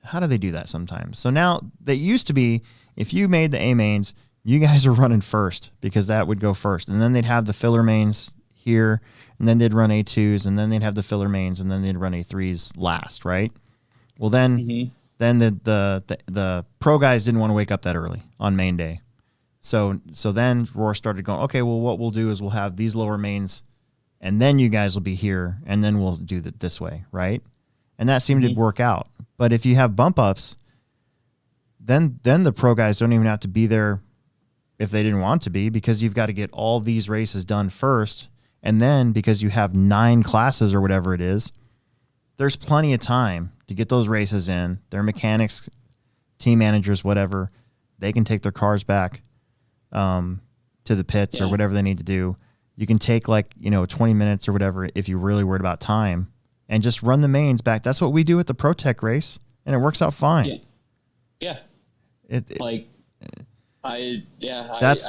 How do they do that sometimes? So now they used to be, if you made the A mains, you guys are running first because that would go first, and then they'd have the filler mains here, and then they'd run A2s, and then they'd have the filler mains, and then they'd run A3s last, right? Well, then the pro guys didn't want to wake up that early on main day. So then Roar started going, okay, well, what we'll do is we'll have these lower mains, and then you guys will be here, and then we'll do it this way, right? And that seemed to work out. But if you have bump ups, then the pro guys don't even have to be there if they didn't want to be, because you've got to get all these races done first. And then because you have 9 classes or whatever it is, there's plenty of time to get those races in. Their mechanics, team managers, whatever, they can take their cars back to the pits or whatever they need to do. You can take 20 minutes or whatever if you're really worried about time, and just run the mains back. That's what we do at the Pro Tech race, and it works out fine. Yeah. I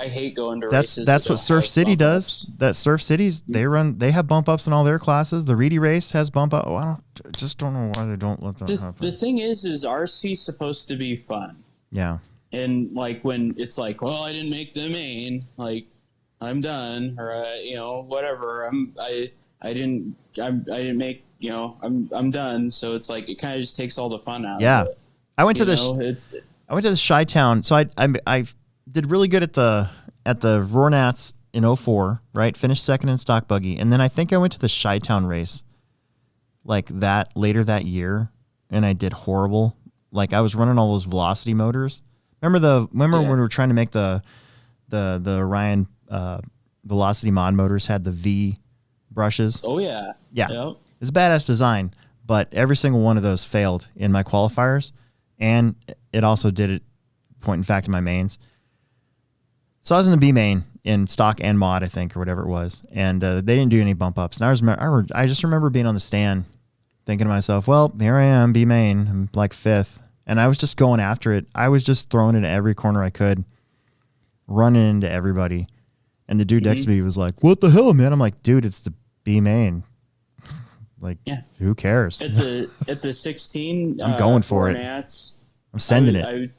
hate going to races. That's what Surf City does. That Surf Cities, they have bump ups in all their classes. The Reedy race has bump up. Oh, I just don't know why they don't let that happen. The thing is RC's supposed to be fun. Yeah. And when it's like, well, I didn't make the main, I'm done, or whatever. I didn't make, I'm done. So it's like, it kind of just takes all the fun out of it. I went to the Chi-Town. So I did really good at the Roarnats in 04, right? Finished second in stock buggy. And then I think I went to the Chi-Town race later that year, and I did horrible. I was running all those velocity motors. Remember when we were trying to make the Orion velocity mod motors had the V brushes? Oh yeah. Yeah. Yep. It's a badass design, but every single one of those failed in my qualifiers, and it also did it point in fact in my mains. So I was in the B main in stock and mod, I think, or whatever it was, and they didn't do any bump ups. And I just remember being on the stand thinking to myself, well, here I am, B main, I'm 5th, and I was just going after it. I was just throwing it in every corner I could, running into everybody. And the dude next to me was like, what the hell, man? I'm like, dude, it's the B main. Who cares? At the 16, I'm going for Roarnats, it. I'm sending it.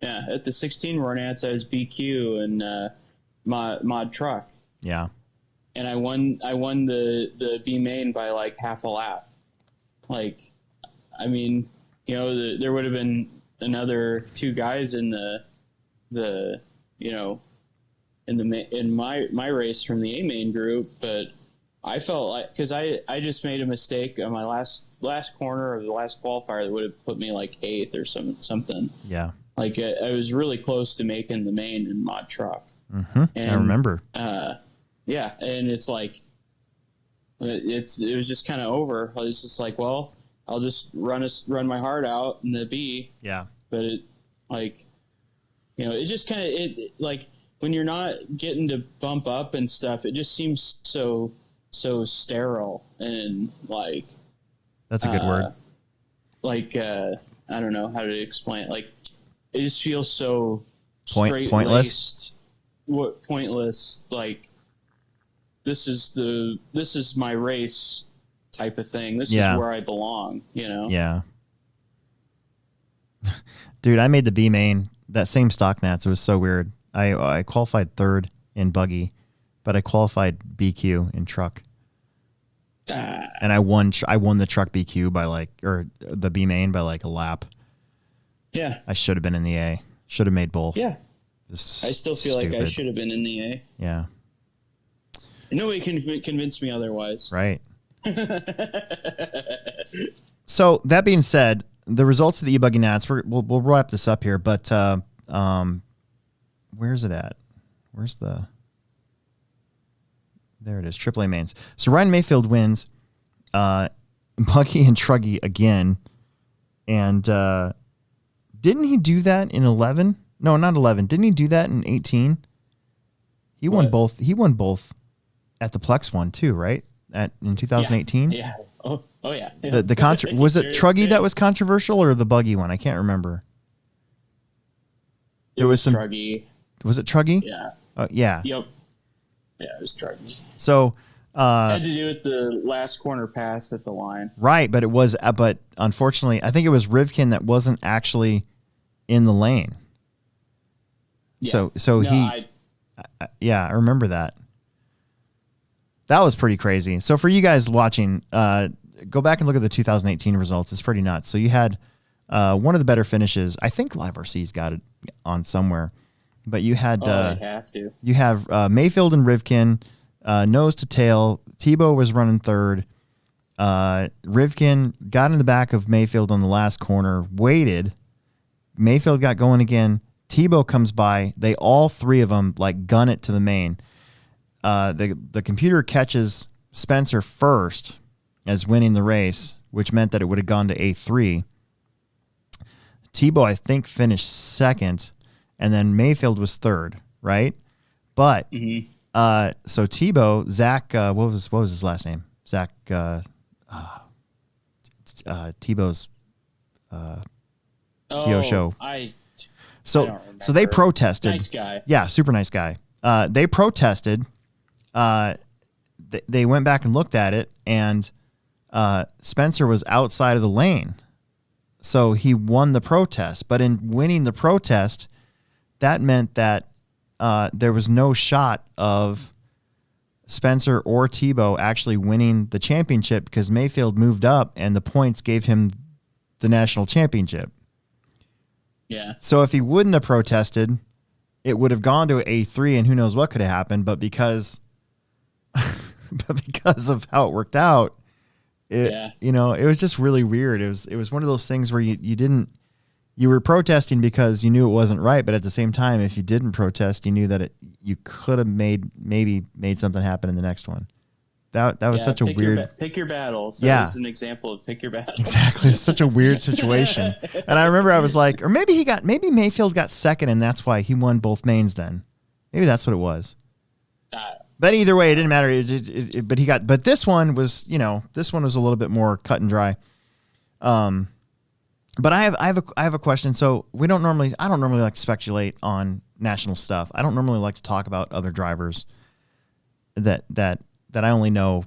At the 16 Roarnats, I was BQ and mod truck. Yeah. And I won the B main by half a lap. There would have been another 2 guys in in my race from the A main group, but I felt like, because I just made a mistake on my last corner of the last qualifier that would have put me 8th or something. Yeah. I was really close to making the main in mod truck. Mm-hmm. And, I remember. Yeah, and it's it was just kind of over. I was just like, well, I'll just run my heart out in the B. Yeah. But it it just kind of when you're not getting to bump up and stuff, it just seems so sterile and that's a good word. I don't know how to explain it. It just feels so pointless. Pointless. This is my race type of thing. This is where I belong. Yeah. Dude, I made the B main, that same stock nats. It was so weird. I qualified 3rd in buggy, but I qualified BQ in truck. And I won the truck BQ by or the B main by a lap. Yeah. I should have been in the A. Should have made both. Yeah. I still feel like I should have been in the A. Yeah. And nobody can convince me otherwise. Right. So that being said, the results of the e-buggy nats, we'll wrap this up here, but where's it at? There it is, AAA mains. So Ryan Mayfield wins, Buggy and Truggy again, and didn't he do that in 11? No, not 11. Didn't he do that in 18? He won both. He won both at the Plex one too, right? In 2018. Yeah. Oh yeah. Was it Truggy that was controversial or the Buggy one? I can't remember. There was some Truggy. Was it Truggy? Yeah. Yeah. Yep. Yeah, it was Truggy. So had to do with the last corner pass at the line. Right, but it was. But unfortunately, I think it was Rivkin that wasn't actually in the lane. Yeah. So I remember that. That was pretty crazy. So for you guys watching, go back and look at the 2018 results. It's pretty nuts. So you had one of the better finishes. I think Live RC's got it on somewhere, but you had they have to. You have Mayfield and Rivkin nose to tail. Tebow was running third. Rivkin got in the back of Mayfield on the last corner, waited. Mayfield got going again. Tebow comes by. They all three of them like gun it to the main. The computer catches Spencer first as winning the race, which meant that it would have gone to A3. Tebow, I think, finished second, and then Mayfield was third, right? But so Tebow, Zach, what was his last name? Zach, Tebow's Kyosho. So they protested. Nice guy. Yeah, super nice guy. They protested. They went back and looked at it, and Spencer was outside of the lane. So he won the protest. But in winning the protest, that meant that there was no shot of Spencer or Tebow actually winning the championship because Mayfield moved up and the points gave him the national championship. Yeah. So if he wouldn't have protested, it would have gone to A3 and who knows what could have happened. But because of how it worked out, it was just really weird. It was one of those things where you were protesting because you knew it wasn't right, but at the same time, if you didn't protest, you knew that you could have made something happen in the next one. That was such a weird. Pick your battles. That was an example of pick your battles. Exactly, it's such a weird situation. And I remember I was like, or maybe Mayfield got second, and that's why he won both mains. Then maybe that's what it was. But either way, it didn't matter. But this one was, a little bit more cut and dry. But I have a question. So I don't normally like to speculate on national stuff. I don't normally like to talk about other drivers that I only know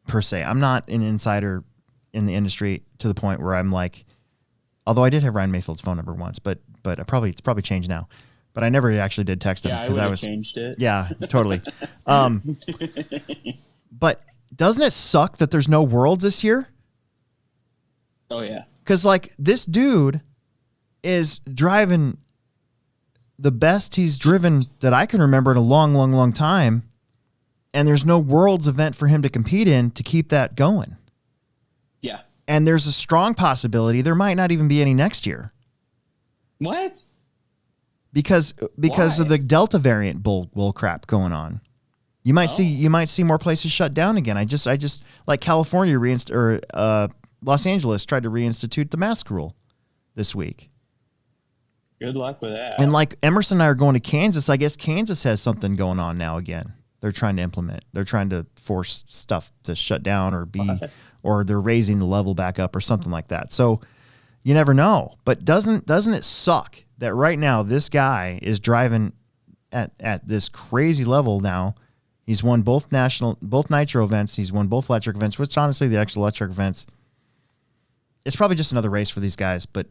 per se. I'm not an insider in the industry to the point where I'm like, although I did have Ryan Mayfield's phone number once, but it's probably changed now. But I never actually did text him because I changed it. Yeah, totally. But doesn't it suck that there's no Worlds this year? Oh yeah. Because this dude is driving the best he's driven that I can remember in a long, long, long time. And there's no Worlds event for him to compete in to keep that going. Yeah. And there's a strong possibility there might not even be any next year. What? Because of the Delta variant bull crap going on. You might see more places shut down again. I just like California Los Angeles tried to reinstitute the mask rule this week. Good luck with that. And Emerson and I are going to Kansas. I guess Kansas has something going on now again. They're trying to implement. They're trying to force stuff to shut down or they're raising the level back up or something like that. So you never know. But doesn't it suck that right now this guy is driving at this crazy level now? He's won both Nitro events. He's won both electric events, which honestly the actual electric events, it's probably just another race for these guys. But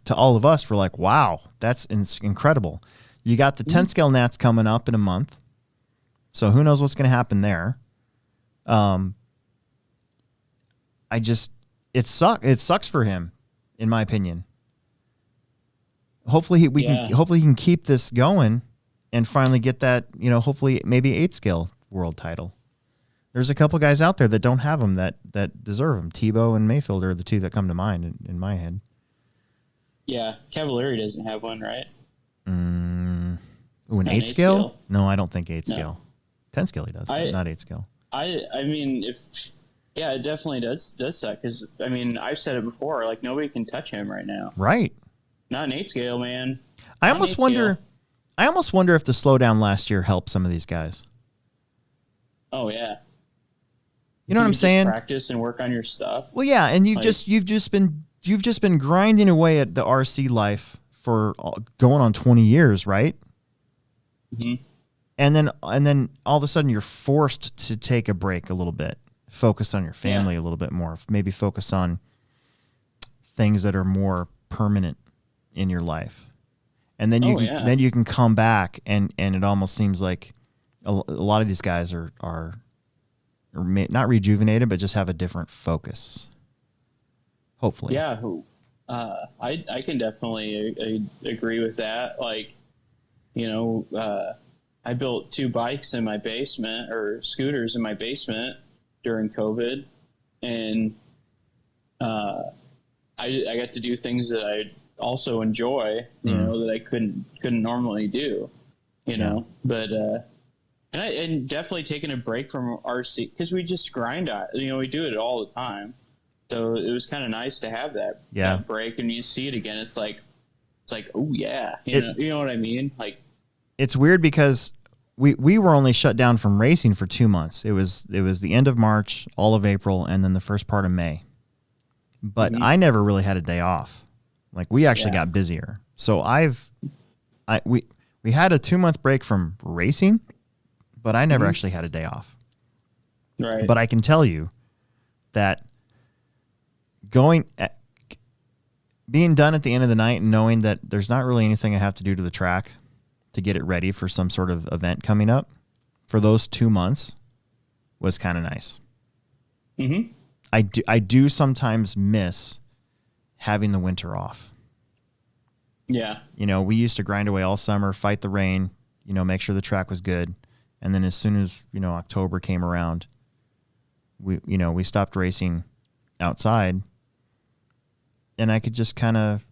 to all of us, we're like, wow, that's incredible. You got the 10 scale Nats coming up in a month. So who knows what's going to happen there? It sucks for him, in my opinion. Hopefully he can keep this going and finally get that, hopefully maybe 8 scale world title. There's a couple guys out there that don't have them that deserve them. Tebow and Mayfield are the two that come to mind in my head. Yeah, Cavalieri doesn't have one, right? An Not 8 scale? No, I don't think 8 scale. 10 scale he does, but not 8 scale. I mean, it definitely does suck because I mean I've said it before, like nobody can touch him right now. Right. Not an 8 scale, man. I almost wonder if the slowdown last year helped some of these guys. Oh yeah. You know what I'm saying? Practice and work on your stuff. Well, yeah, and you've just been grinding away at the RC life for going on 20 years, right? Mm-hmm. And then all of a sudden you're forced to take a break a little bit, focus on your family a little bit more, maybe focus on things that are more permanent in your life. And then you can come back and it almost seems like a lot of these guys are not rejuvenated, but just have a different focus. Hopefully. Yeah. I can definitely agree with that. Like, I built 2 bikes in my basement or scooters in my basement during COVID. And I got to do things that I also enjoy, that I couldn't normally do, know, but, and definitely taking a break from RC because we just grind on, we do it all the time. So it was kind of nice to have that break, and you see it again. It's like, oh yeah, you know what I mean? Like, it's weird because we were only shut down from racing for 2 months. It was the end of March, all of April, and then the first part of May. But I never really had a day off. Like we actually got busier. So we had a 2-month break from racing, but I never actually had a day off. Right. But I can tell you that being done at the end of the night and knowing that there's not really anything I have to do to the track to get it ready for some sort of event coming up for those 2 months was kind of nice. Mm-hmm. I do sometimes miss having the winter off. Yeah. We used to grind away all summer, fight the rain, make sure the track was good. And then as soon as, October came around, we stopped racing outside, and I could just kind of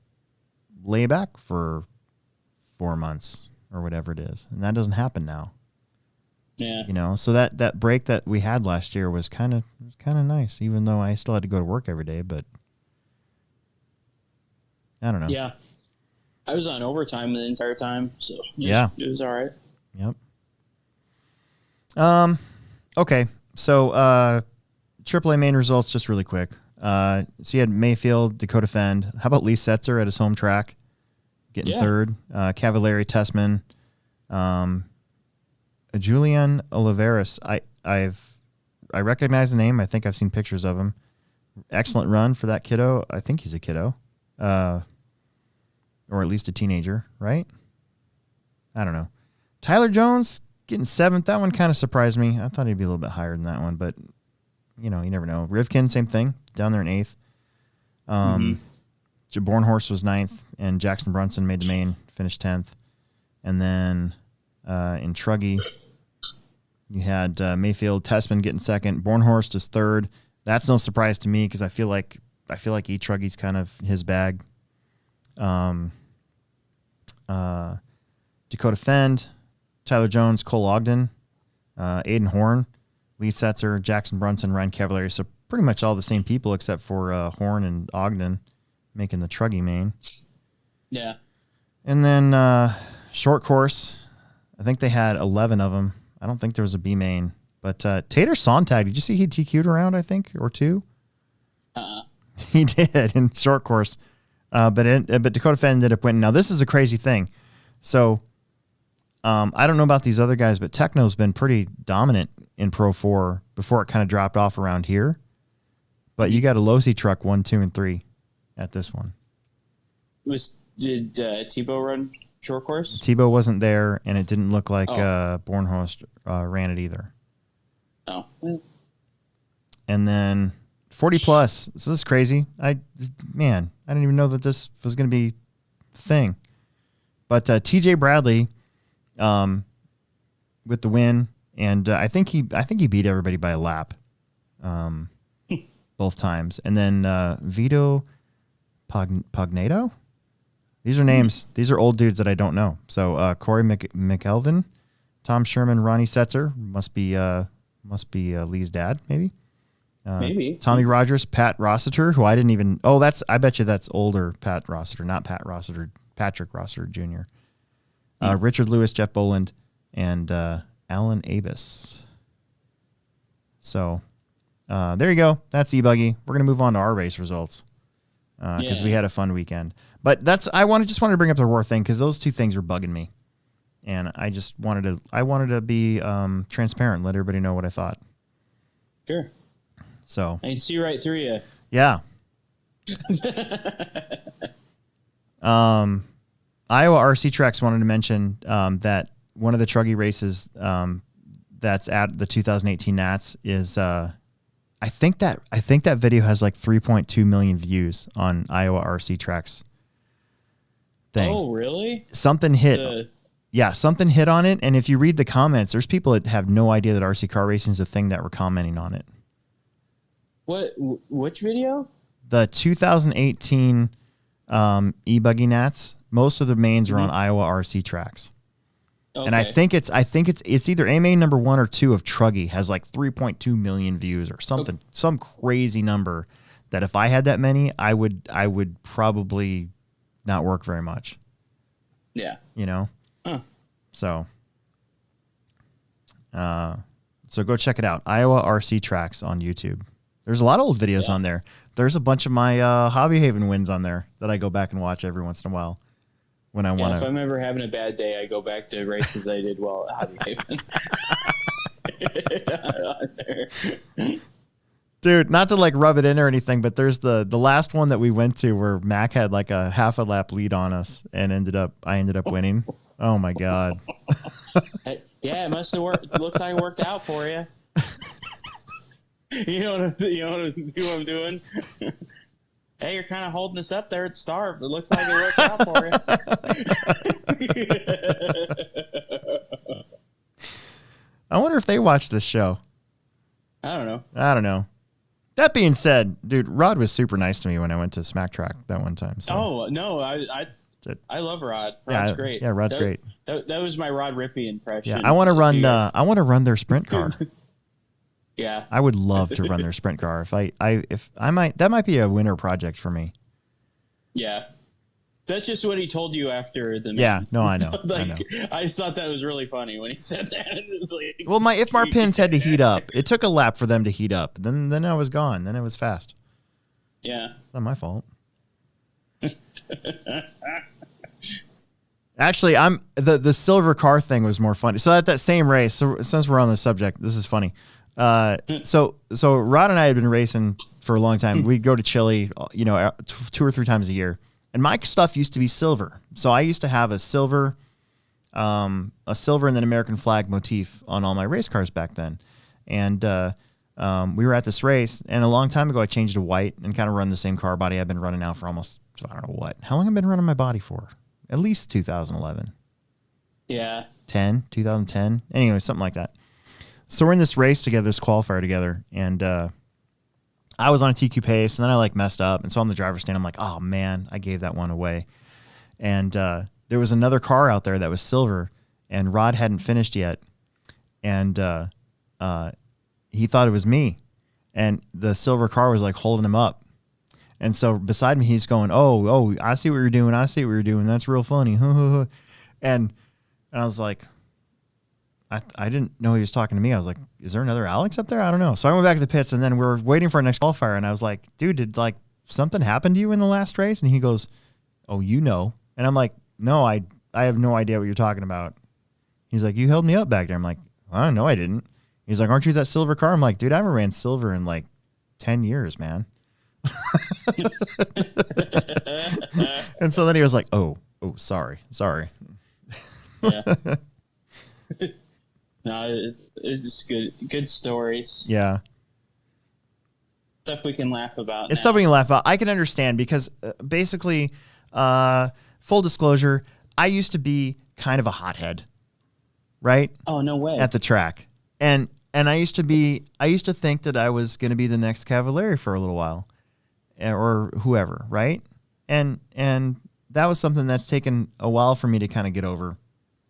lay back for 4 months or whatever it is. And that doesn't happen now. Yeah. So that break that we had last year was kind of nice, even though I still had to go to work every day, but I don't know. Yeah. I was on overtime the entire time, so it was all right. Yep. Okay. So, Aaa Main Results, just really quick. So you had Mayfield, Dakota Fend. How about Lee Setzer at his home track, getting third? Cavalieri, Tessman, Julian Oliveras. I recognize the name. I think I've seen pictures of him. Excellent run for that kiddo. I think he's a kiddo, or at least a teenager, right? I don't know. Tyler Jones getting 7th. That one kind of surprised me. I thought he'd be a little bit higher than that one, but you never know. Rivkin, same thing, down there in 8th. Bornhorst was 9th, and Jackson Brunson made the main, finished 10th. And then in Truggy, you had Mayfield, Tessman getting 2nd. Bornhorst is 3rd. That's no surprise to me because I feel like E-Truggy's kind of his bag. Dakota Fend, Tyler Jones, Cole Ogden, Aiden Horn, Lee Setzer, Jackson Brunson, Ryan Cavalieri. So pretty much all the same people except for Horn and Ogden making the Truggy main. Yeah. And then short course, I think they had 11 of them. I don't think there was a B main. But Tater Sontag, did you see he TQ'd around, I think, or 2? He did in short course. But Dakota Fenn ended up winning. Now, this is a crazy thing. So, I don't know about these other guys, but Techno's been pretty dominant in Pro 4 before it kind of dropped off around here. But you got a Losi truck 1, 2, and 3 at this one. Did Tebow run short course? Tebow wasn't there, and it didn't look like Bornhorst ran it either. Oh. And then 40 plus. So this is crazy. I didn't even know that this was going to be a thing. But TJ Bradley with the win and I think he beat everybody by a lap, both times. And then Vito Pognato. These are names. These are old dudes that I don't know. So Corey McElvin, Tom Sherman, Ronnie Setzer must be Lee's dad, maybe. Maybe Tommy Rogers, Pat Rossiter, who I didn't even. Oh, I bet you that's older Pat Rossiter, not Pat Rossiter, Patrick Rossiter Jr. Richard Lewis, Jeff Boland, and Alan Abus. So there you go. That's eBuggy. We're gonna move on to our race results because we had a fun weekend. But I wanted to bring up the roar thing because those two things are bugging me, and I just wanted to be transparent, let everybody know what I thought. Sure. So I can see right through you. Yeah. Iowa RC Tracks wanted to mention that one of the truggy races that's at the 2018 Nats is I think that video has like 3.2 million views on Iowa RC Tracks thing. Oh, really? Something hit. Yeah, something hit on it. And if you read the comments, there's people that have no idea that RC car racing is a thing that were commenting on it. Which video? The 2018 eBuggy Nats. Most of the mains are on Iowa RC Tracks. Okay. And I think it's either Aaa Main number 1 or 2 of Truggy has like 3.2 million views or something, some crazy number that if I had that many, I would probably not work very much. Yeah. You know? Huh. So go check it out. Iowa RC Tracks on YouTube. There's a lot of old videos on there. There's a bunch of my Hobby Haven wins on there that I go back and watch every once in a while when I want to. If I'm ever having a bad day, I go back to races I did well at Hobby Haven. Dude, not to like rub it in or anything, but there's the last one that we went to where Mac had like a half a lap lead on us and I ended up winning. Oh my God. Yeah, it must have worked. It looks like it worked out for you. You know what I'm doing? Hey, you're kind of holding us up there at Starve. It looks like it worked out for you. I wonder if they watch this show. I don't know. That being said, dude, Rod was super nice to me when I went to Smack Track that one time. So. Oh, no, I love Rod. Rod's great. Yeah, Rod's great. That was my Rod Rippey impression. Yeah, I want to run their sprint car. Yeah, I would love to run their sprint car. That might be a winter project for me. Yeah, that's just what he told you after the. Yeah, no, I know. I just thought that was really funny when he said that. It was like, well, my IFMAR pins had to heat up. It took a lap for them to heat up. Then I was gone. Then it was fast. Yeah, not my fault. Actually, the silver car thing was more funny. So at that same race, so since we're on the subject, this is funny. So Rod and I had been racing for a long time. We'd go to Chile, 2 or 3 times a year, and my stuff used to be silver. So I used to have a silver and then American flag motif on all my race cars back then. And we were at this race, and a long time ago I changed to white and kind of run the same car body I've been running now for almost, I don't know what. How long have I been running my body for? At least 2011. Yeah. 2010. Anyway, something like that. So we're in this race together, this qualifier together, and I was on a TQ pace, and then I messed up, and so on the driver's stand, I'm like, oh man, I gave that one away. And there was another car out there that was silver, and Rod hadn't finished yet, and he thought it was me, and the silver car was holding him up. And so beside me, he's going, oh, I see what you're doing. That's real funny. And I was like, I didn't know he was talking to me. I was like, is there another Alex up there? I don't know. So I went back to the pits, and then we were waiting for our next qualifier. And I was like, dude, did something happen to you in the last race? And he goes, oh, you know. And I'm like, no, I have no idea what you're talking about. He's like, you held me up back there. I'm like, oh, no, I didn't. He's like, aren't you that silver car? I'm like, dude, I haven't ran silver in 10 years, man. And so then he was like, oh, sorry. Yeah. No, it's just good stories. Yeah. Stuff we can laugh about. It's stuff we can laugh about. I can understand because basically, full disclosure, I used to be kind of a hothead, right? Oh, no way. At the track. And I used to think that I was going to be the next Cavalieri for a little while, or whoever, right? And that was something that's taken a while for me to kind of get over,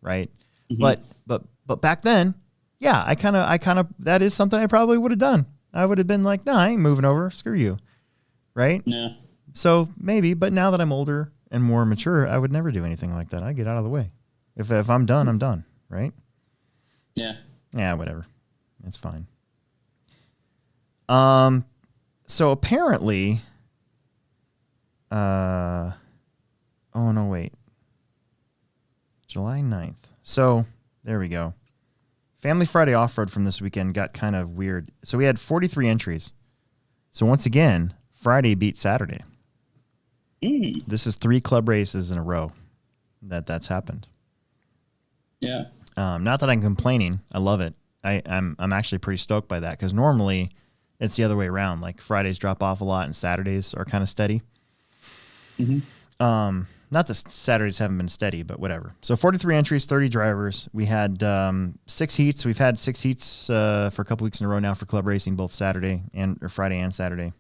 right? Mm-hmm. But back then, yeah, I kind of that is something I probably would have done. I would have been like, no, I ain't moving over. Screw you, right? Yeah. So maybe, but now that I'm older and more mature, I would never do anything like that. I get out of the way. If I'm done, I'm done, right? Yeah. Yeah, whatever. It's fine. So apparently, oh no, wait. July 9th. So there we go. Family Friday Off-Road from this weekend got kind of weird. So we had 43 entries. So once again, Friday beat Saturday. This is 3 club races in a row that's happened. Yeah. Not that I'm complaining. I love it. I'm actually pretty stoked by that because normally it's the other way around. Like Fridays drop off a lot and Saturdays are kind of steady. Mm-hmm. Not that Saturdays haven't been steady, but whatever. So 43 entries, 30 drivers. We had 6 heats. We've had 6 heats for a couple weeks in a row now for club racing, both Friday and Saturday.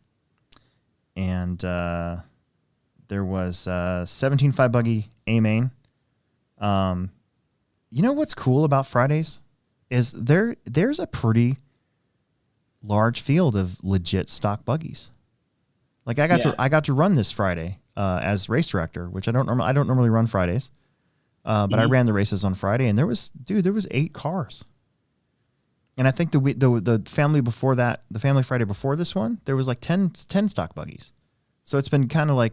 And there was 17.5 Buggy Aaa Main. You know what's cool about Fridays is there's a pretty large field of legit stock buggies. Like I got to run this Friday as race director, which I don't normally run Fridays, but I ran the races on Friday, and there was 8 cars. And I think the family before that, the family Friday before this one, there was like 10 stock buggies. So it's been kind of like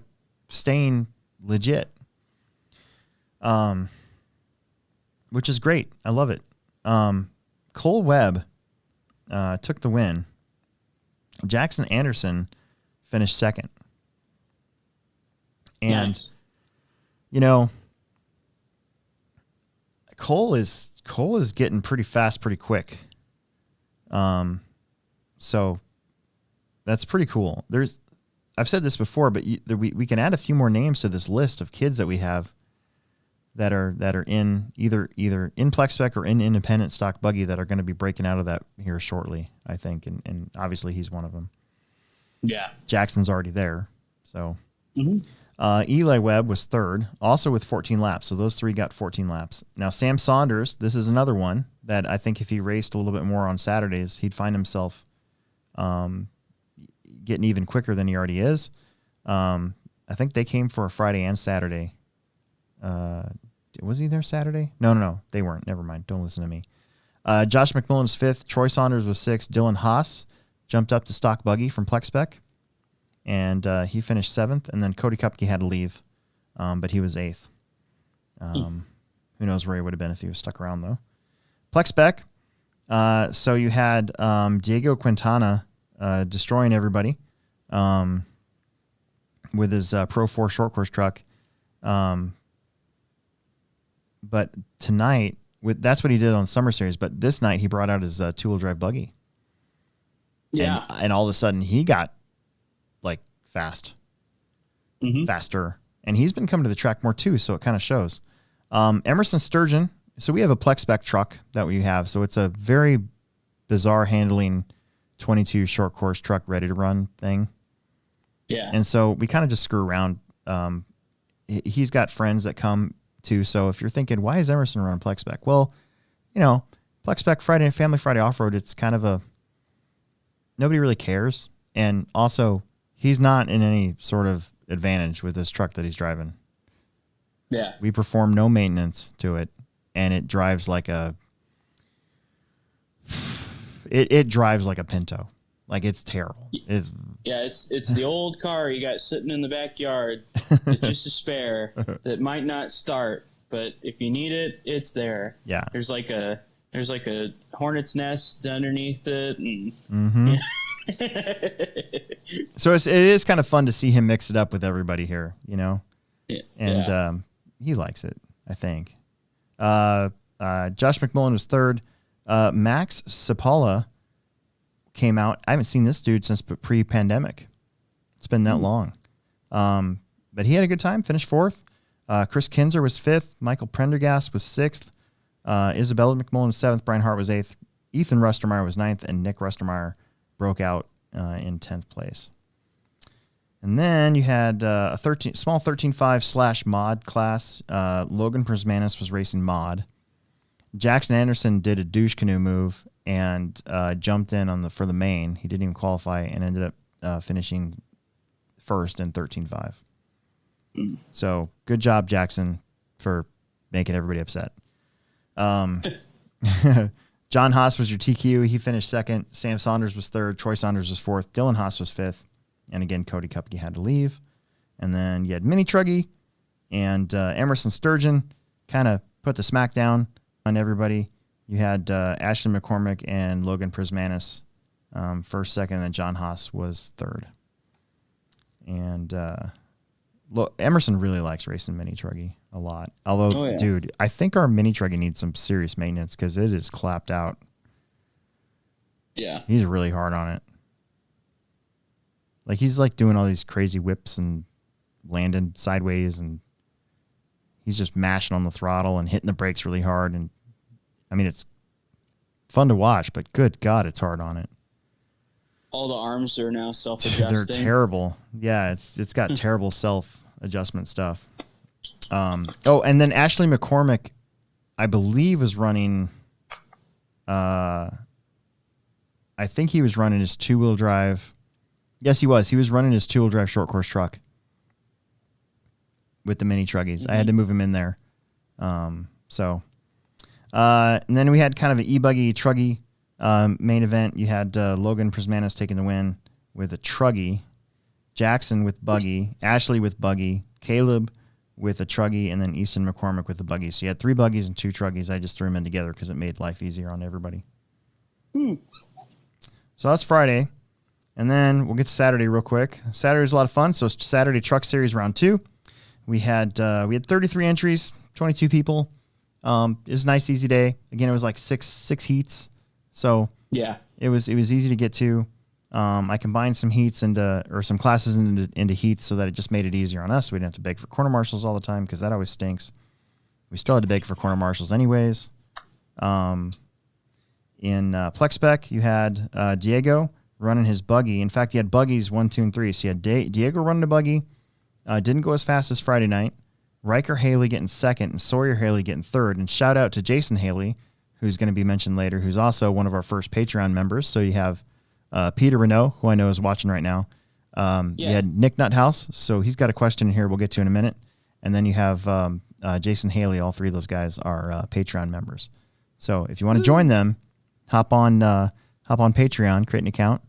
staying legit. Which is great. I love it. Cole Webb took the win. Jackson Anderson finished second. And, nice. You know, Cole is getting pretty fast pretty quick. So that's pretty cool. I've said this before, but we can add a few more names to this list of kids that we have that are in either in Plex Spec or in independent stock buggy that are going to be breaking out of that here shortly, I think, and obviously he's one of them. Yeah, Jackson's already there. So Eli Webb was third, also with 14 laps. So those 3 got 14 laps. Now Sam Saunders, this is another one that I think if he raced a little bit more on Saturdays, he'd find himself getting even quicker than he already is. I think they came for a Friday and Saturday. Was he there Saturday? No, they weren't. Never mind. Don't listen to me. Josh McMillan was 5th. Troy Saunders was 6th. Dylan Haas jumped up to stock buggy from Plex Spec, and he finished 7th. And then Cody Kupke had to leave, but he was 8th. Who knows where he would have been if he was stuck around, though. Plex Spec. So you had Diego Quintana destroying everybody with his Pro 4 short course truck. But tonight, that's what he did on Summer Series. But this night, he brought out his two-wheel drive buggy. Yeah. And all of a sudden, he got, like, faster. And he's been coming to the track more, too, so it kind of shows. Emerson Sturgeon. So we have a Plex Spec truck that we have. So it's a very bizarre handling 22 short course truck ready to run thing. Yeah. And so we kind of just screw around. He's got friends that come too. So if you're thinking, why is Emerson running Plex Spec? Well, you know, Plex Spec Friday, Family Friday Off-Road, it's kind of nobody really cares. And also, he's not in any sort of advantage with this truck that he's driving. Yeah. We perform no maintenance to it, and it drives like it drives like a Pinto. Like, it's terrible. It's the old car you got sitting in the backyard. It's just a spare that might not start, but if you need it, it's there. Yeah. There's like a hornet's nest underneath it. And, So it is kind of fun to see him mix it up with everybody here, you know? Yeah. And he likes it, I think. Josh McMullen was third. Max Sapala came out. I haven't seen this dude since pre-pandemic. It's been that long. But he had a good time, finished fourth. Chris Kinzer was fifth. Michael Prendergast was sixth. Isabella McMullen was seventh. Brian Hart was eighth. Ethan Rustermeyer was 9th, and Nick Rustermeyer broke out in 10th place. And then you had a small 13.5 / mod class. Logan Prismanis was racing mod. Jackson Anderson did a douche canoe move and jumped in for the main. He didn't even qualify and ended up finishing first in 13.5. So good job, Jackson, for making everybody upset. John Haas was your TQ. He finished second. Sam Saunders was third. Troy Saunders was fourth. Dylan Haas was fifth. And again, Cody Kupke had to leave. And then you had Mini Truggy and Emerson Sturgeon kind of put the smackdown on everybody. You had Ashley McCormick and Logan Prismanis first, second, and then John Haas was third. And Emerson really likes racing Mini Truggy a lot. Although, dude, I think our Mini Truggy needs some serious maintenance because it is clapped out. Yeah. He's really hard on it. Like, he's like doing all these crazy whips and landing sideways, and he's just mashing on the throttle and hitting the brakes really hard. And I mean, it's fun to watch, but good God, it's hard on it. All the arms are now self-adjusting. They're terrible. Yeah, it's got terrible self-adjustment stuff. And then Ashley McCormick, I believe, was running. I think he was running his two-wheel drive. Yes, he was. He was running his two-wheel drive short course truck with the Mini Truggies. Mm-hmm. I had to move him in there. And then we had kind of an e-buggy Truggy main event. You had Logan Prismanis taking the win with a Truggy, Jackson with Buggy, Ashley with Buggy, Caleb with a Truggy, and then Easton McCormick with the Buggy. So you had 3 Buggies and 2 Truggies. I just threw them in together because it made life easier on everybody. So that's Friday. And then we'll get to Saturday real quick. Saturday's a lot of fun. So it's Saturday Truck Series Round 2. We had 33 entries, 22 people. It was a nice, easy day. Again, it was like six heats. So yeah, it was easy to get to. I combined some heats or some classes into heats so that it just made it easier on us. We didn't have to beg for corner marshals all the time because that always stinks. We still had to beg for corner marshals anyways. In Plex Spec, you had Diego running his buggy. In fact, he had buggies 1, 2, and 3. So you had Diego running a buggy. Didn't go as fast as Friday night. Riker Haley getting second and Sawyer Haley getting third. And shout out to Jason Haley, who's going to be mentioned later, who's also one of our first Patreon members. So you have Peter Renault, who I know is watching right now. You had Nick Nuthouse, so he's got a question here we'll get to in a minute. And then you have Jason Haley. All 3 of those guys are Patreon members. So if you want to join them, hop on Patreon, create an account,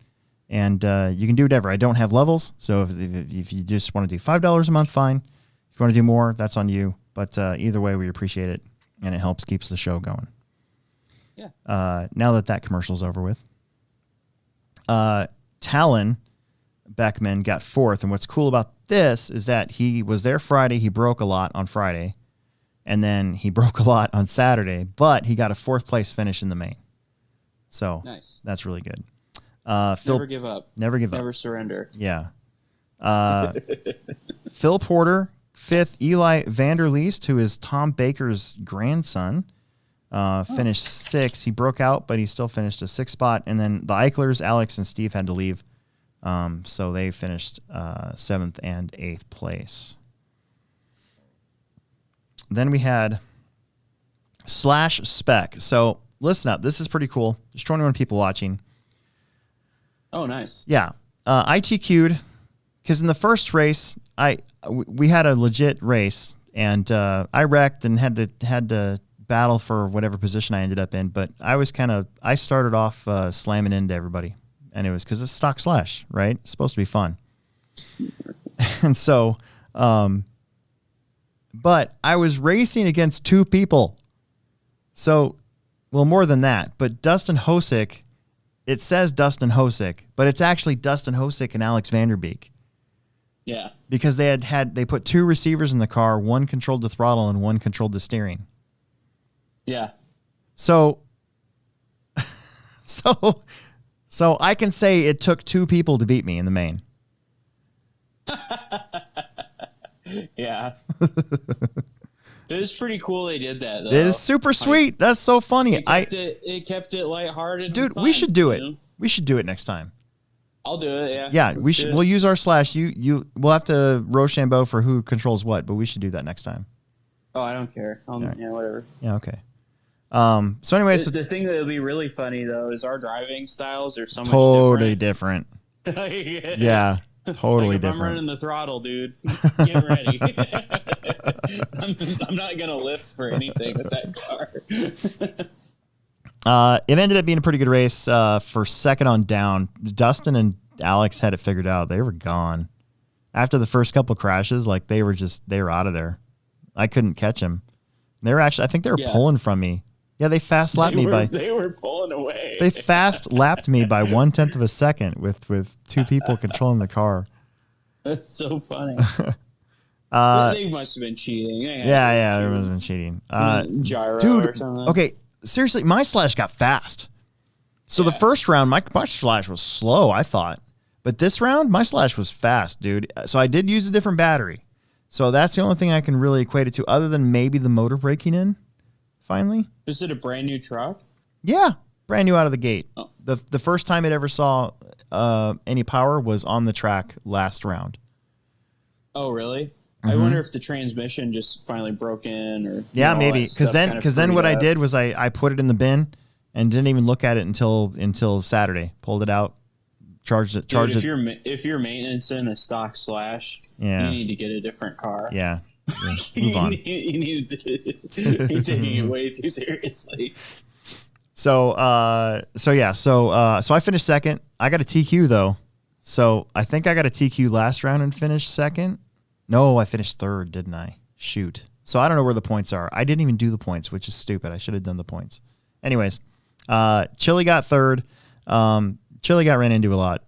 and you can do whatever. I don't have levels, so if you just want to do $5 a month, fine. If you want to do more, that's on you. But either way, we appreciate it, and it keeps the show going. Yeah. Now that commercial's over with, Talon Beckman got 4th, and what's cool about this is that he was there Friday. He broke a lot on Friday, and then he broke a lot on Saturday, but he got a 4th place finish in the main. So nice. That's really good. Never give up. Never give up. Never surrender. Yeah. Phil Porter, 5th. Eli Vanderleest, who is Tom Baker's grandson, finished 6th. He broke out, but he still finished a 6th spot. And then the Eichlers, Alex and Steve, had to leave. So they finished 7th and 8th place. Then we had Slash Spec. So listen up. This is pretty cool. There's 21 people watching. Oh, nice. Yeah. I TQ'd because in the first race, we had a legit race, and I wrecked and had to battle for whatever position I ended up in. But I started off slamming into everybody, and it was because it's stock Slash, right? It's supposed to be fun. And so, but I was racing against 2 people. So, well, more than that, but Dustin Hosick, it says Dustin Hosick, but it's actually Dustin Hosick and Alex Vanderbeek. Yeah. Because they put 2 receivers in the car, one controlled the throttle and one controlled the steering. Yeah. So I can say it took 2 people to beat me in the main. Yeah. It was pretty cool they did that, though. It is super sweet. That's so funny. It kept it lighthearted. Dude, we should do it. We should do it next time. I'll do it. Yeah. Yeah, we should. We'll use our slash. We'll have to Rochambeau for who controls what, but we should do that next time. Oh, I don't care. Right. Yeah, whatever. Yeah. Okay. So anyways, the thing that'll be really funny though is our driving styles are so much totally different. Yeah, totally if different. I'm running the throttle, dude. Get ready. I'm not gonna lift for anything with that car. It ended up being a pretty good race for second on down. Dustin and Alex had it figured out. They were gone after the first couple crashes. Like they were out of there. I couldn't catch them. They were actually, I think they were pulling from me. Yeah, they fast lapped me by. They were pulling away. They fast lapped me by 1/10 of a second with two people controlling the car. That's so funny. They must have been cheating. Yeah, they must have been cheating. Gyro dude, or something. Okay, seriously, my slash got fast. So the first round, my slash was slow, I thought. But this round, my slash was fast, dude. So I did use a different battery. So that's the only thing I can really equate it to, other than maybe the motor breaking in, finally. Is it a brand new truck? Yeah, brand new out of the gate. Oh. The first time it ever saw any power was on the track last round. Oh, really? I wonder if the transmission just finally broke in, or maybe because then what I did was I put it in the bin and didn't even look at it until Saturday. Pulled it out, charged it. If you're maintaining a stock slash, you need to get a different car. Yeah, move on. you need to. You're taking it way too seriously. So I finished second. I got a TQ though, so I think I got a TQ last round and finished second. No, I finished third, didn't I? Shoot. So I don't know where the points are. I didn't even do the points, which is stupid. I should have done the points. Anyways, Chili got third. Chili got ran into a lot.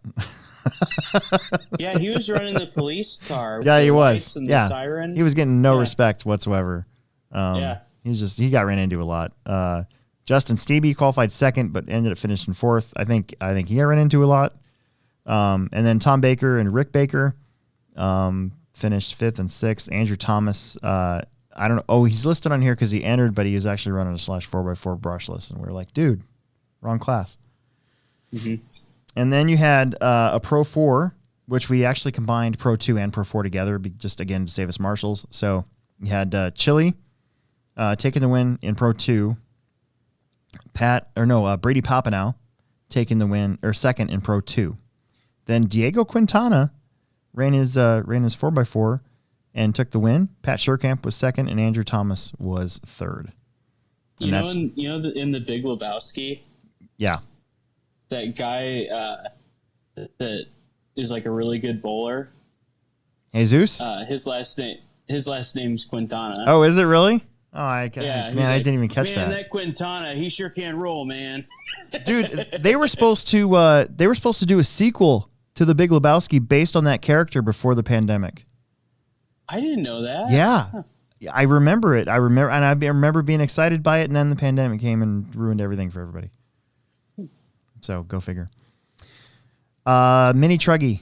Yeah, he was running the police car. Yeah, he was. And the siren. He was getting no respect whatsoever. He got ran into a lot. Justin Stevie qualified second, but ended up finishing fourth. I think he got ran into a lot. And then Tom Baker and Rick Baker finished fifth and sixth. Andrew Thomas, I don't know. Oh, he's listed on here because he entered, but he was actually running a slash 4x4 brushless. And we were like, dude, wrong class. Mm-hmm. And then you had a Pro 4, which we actually combined Pro 2 and Pro 4 together, just again to save us marshals. So you had Chili taking the win in Pro 2. Brady Papanow taking the win, or second in Pro 2. Then Diego Quintana ran his 4x4 and took the win. Pat Sherkamp was second, and Andrew Thomas was third. In the Big Lebowski. Yeah. That guy that is like a really good bowler. Jesus. His last name's Quintana. Oh, is it really? Oh, I didn't even catch that. Man, that Quintana, he sure can roll, man. Dude, they were supposed to do a sequel to The Big Lebowski based on that character before the pandemic. I didn't know that. Yeah. Huh. I remember it. I remember being excited by it, and then the pandemic came and ruined everything for everybody. So go figure. Mini Truggy.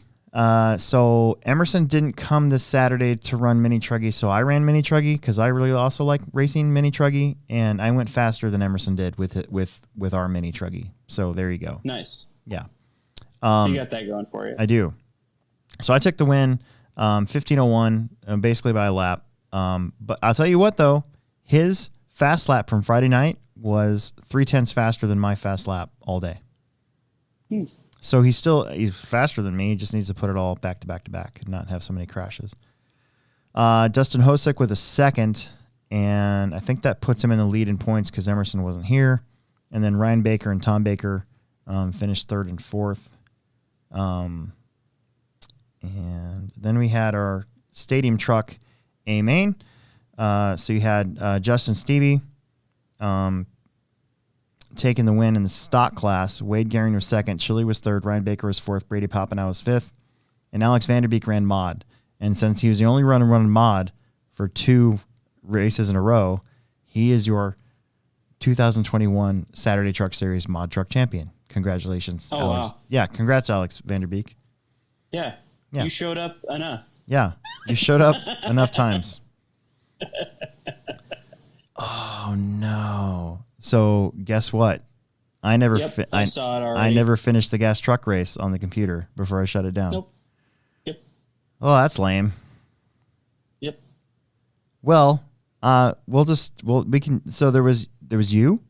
So Emerson didn't come this Saturday to run Mini Truggy, so I ran Mini Truggy because I really also like racing Mini Truggy, and I went faster than Emerson did with our Mini Truggy. So there you go. Nice. Yeah. You got that going for you. I do. So I took the win, 15:01, basically by a lap. But I'll tell you what, though, his fast lap from Friday night was 0.3 faster than my fast lap all day. So he's faster than me. He just needs to put it all back to back to back and not have so many crashes. Dustin Hosick with a second, and I think that puts him in the lead in points because Emerson wasn't here. And then Ryan Baker and Tom Baker finished third and fourth. And then we had our stadium truck, Aaa Main. So you had Justin Stevie taking the win in the stock class. Wade Gehring was second. Chili was third. Ryan Baker was fourth. Brady Papanow was fifth. And Alex Vanderbeek ran mod. And since he was the only running mod for 2 races in a row, he is your 2021 Saturday Truck Series mod truck champion. Congratulations, Alex. Wow. Yeah, congrats, Alex Vanderbeek. Yeah. You showed up enough. Yeah, you showed up enough times. So guess what? I never I saw it already. I never finished the gas truck race on the computer before I shut it down. Nope. Yep. Oh, that's lame. Yep. Well, we can. So there was you,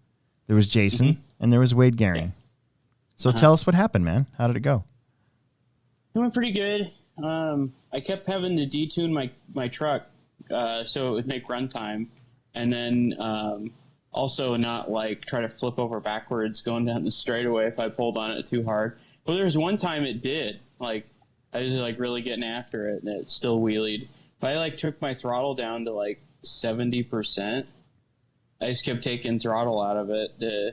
there was Jason, and there was Wade Gehring. Yeah. So tell us what happened, man. How did it go? It went pretty good. I kept having to detune my truck so it would make runtime, and then also not like try to flip over backwards going down the straightaway if I pulled on it too hard. But there was one time it did. Like I was like really getting after it, and it still wheelied. But I like took my throttle down to like 70%. I just kept taking throttle out of it to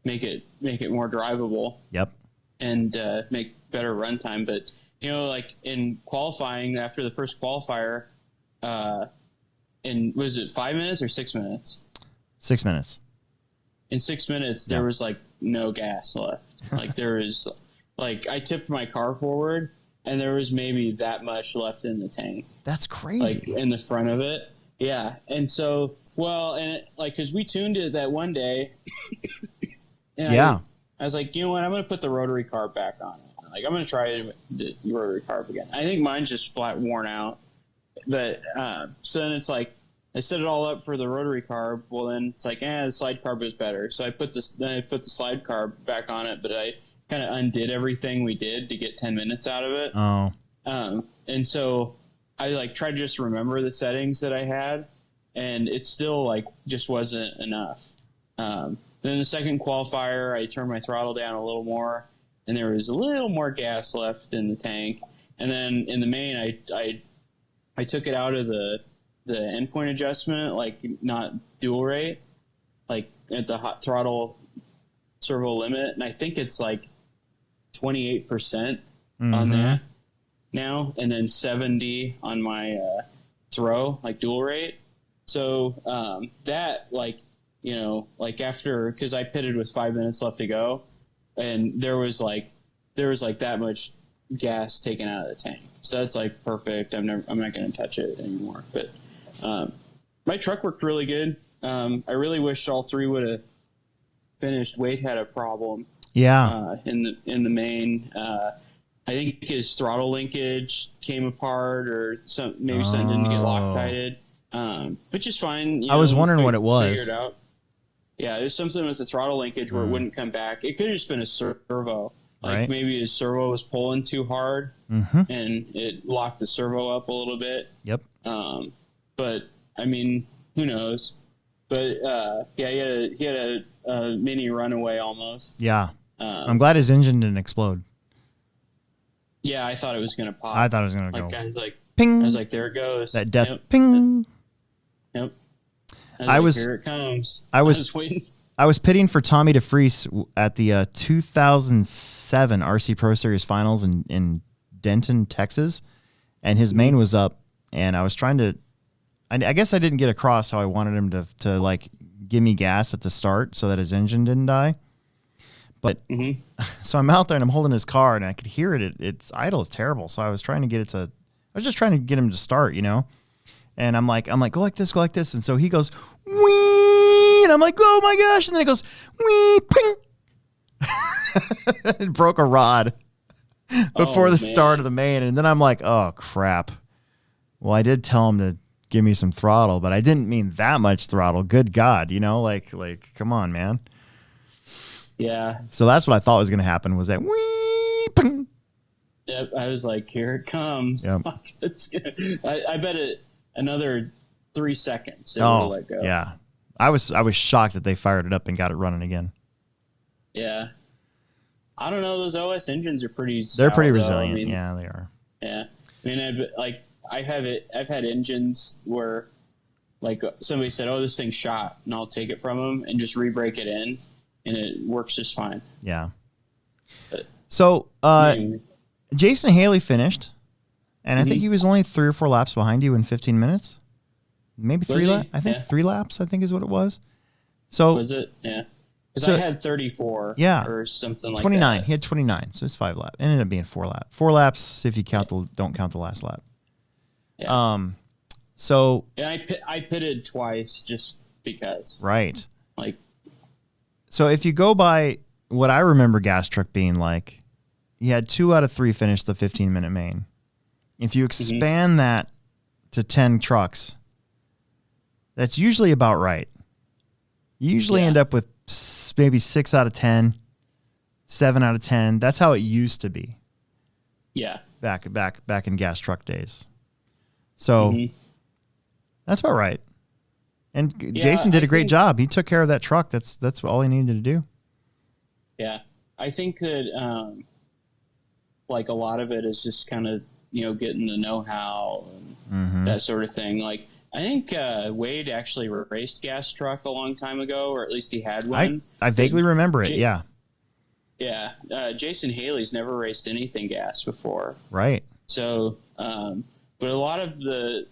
make it more drivable. Yep. And make better runtime. But like in qualifying after the first qualifier, was it 5 minutes or 6 minutes? 6 minutes. In 6 minutes, there was like no gas left. Like there was, like I tipped my car forward, and there was maybe that much left in the tank. That's crazy. Like in the front of it. Yeah. And so, because we tuned it that one day. And I was like, you know what? I'm going to put the rotary carb back on it. Like I'm going to try the rotary carb again. I think mine's just flat worn out. But so then it's like, I set it all up for the rotary carb. Well, then it's like, the slide carb was better. So I put the slide carb back on it, but I kind of undid everything we did to get 10 minutes out of it. Oh. And so I like tried to just remember the settings that I had, and it still like just wasn't enough. Then the second qualifier, I turned my throttle down a little more, and there was a little more gas left in the tank. And then in the main, I took it out of the endpoint adjustment, like not dual rate, like at the hot throttle servo limit, and I think it's like 28% on that now, and then 70 on my throw, like dual rate. So that like after, because I pitted with 5 minutes left to go, and there was like that much gas taken out of the tank. So that's like perfect. I'm not going to touch it anymore. But my truck worked really good. I really wish all three would have finished. Wade had a problem. Yeah. In the main, I think his throttle linkage came apart, or something didn't get Loctited. Which is fine. I was wondering what it was. Figured out. Yeah, there's something with the throttle linkage where it wouldn't come back. It could have just been a servo. Like maybe his servo was pulling too hard, and it locked the servo up a little bit. Yep. But I mean, who knows? But he had a mini runaway almost. Yeah. I'm glad his engine didn't explode. Yeah, I thought it was gonna pop. I thought it was gonna go. I was like, ping. I was like, there it goes. That death. Ping. Yep. Here it comes. I was waiting. I was pitting for Tommy DeFries at the 2007 RC Pro Series Finals in Denton, Texas, and his main was up, and I was trying to. I guess I didn't get across how I wanted him to like give me gas at the start so that his engine didn't die. But so I'm out there and I'm holding his car and I could hear it. Its idle is terrible. So I was trying to get it to. I was just trying to get him to start, And I'm like, go like this, go like this. And so he goes, wee, and I'm like, oh my gosh. And then it goes, wee, ping. It broke a rod before the start of the main. And then I'm like, oh crap. Well, I did tell him to give me some throttle, but I didn't mean that much throttle. Good God, like, come on, man. Yeah. So that's what I thought was going to happen was that wee, ping. Yep. I was like, here it comes. Yep. I bet it another 3 seconds. Let go. Yeah. I was shocked that they fired it up and got it running again. Yeah. I don't know. Those OS engines are pretty. They're pretty resilient. Yeah, they are. Yeah. I mean, I've had engines where, like, somebody said, "Oh, this thing's shot," and I'll take it from them and just re-break it in, and it works just fine. Yeah. But, so, Jason Haley finished, and I think he was only 3 or 4 laps behind you in 15 minutes. Maybe 3 laps. I think 3 laps, I think is what it was. So was it? Yeah. Because I had 34 or something like 29. that. He had 29, so it's 5 laps. It ended up being 4 laps. 4 laps if you don't count the last lap. Yeah. So I pitted twice just because. Right. Like, So if you go by what I remember gas truck being like, you had 2 out of 3 finish the 15-minute main. If you expand that to 10 trucks, that's usually about right. You usually end up with maybe 6 out of 10, 7 out of 10. That's how it used to be. Yeah. Back in gas truck days. So that's about right. And Jason did a great job. He took care of that truck. That's all he needed to do. Yeah. I think that like a lot of it is just kind of, getting the know-how and that sort of thing. Like I think Wade actually raced gas truck a long time ago, or at least he had one. I vaguely remember it. Yeah. Yeah. Jason Haley's never raced anything gas before. Right. So, but a lot of the,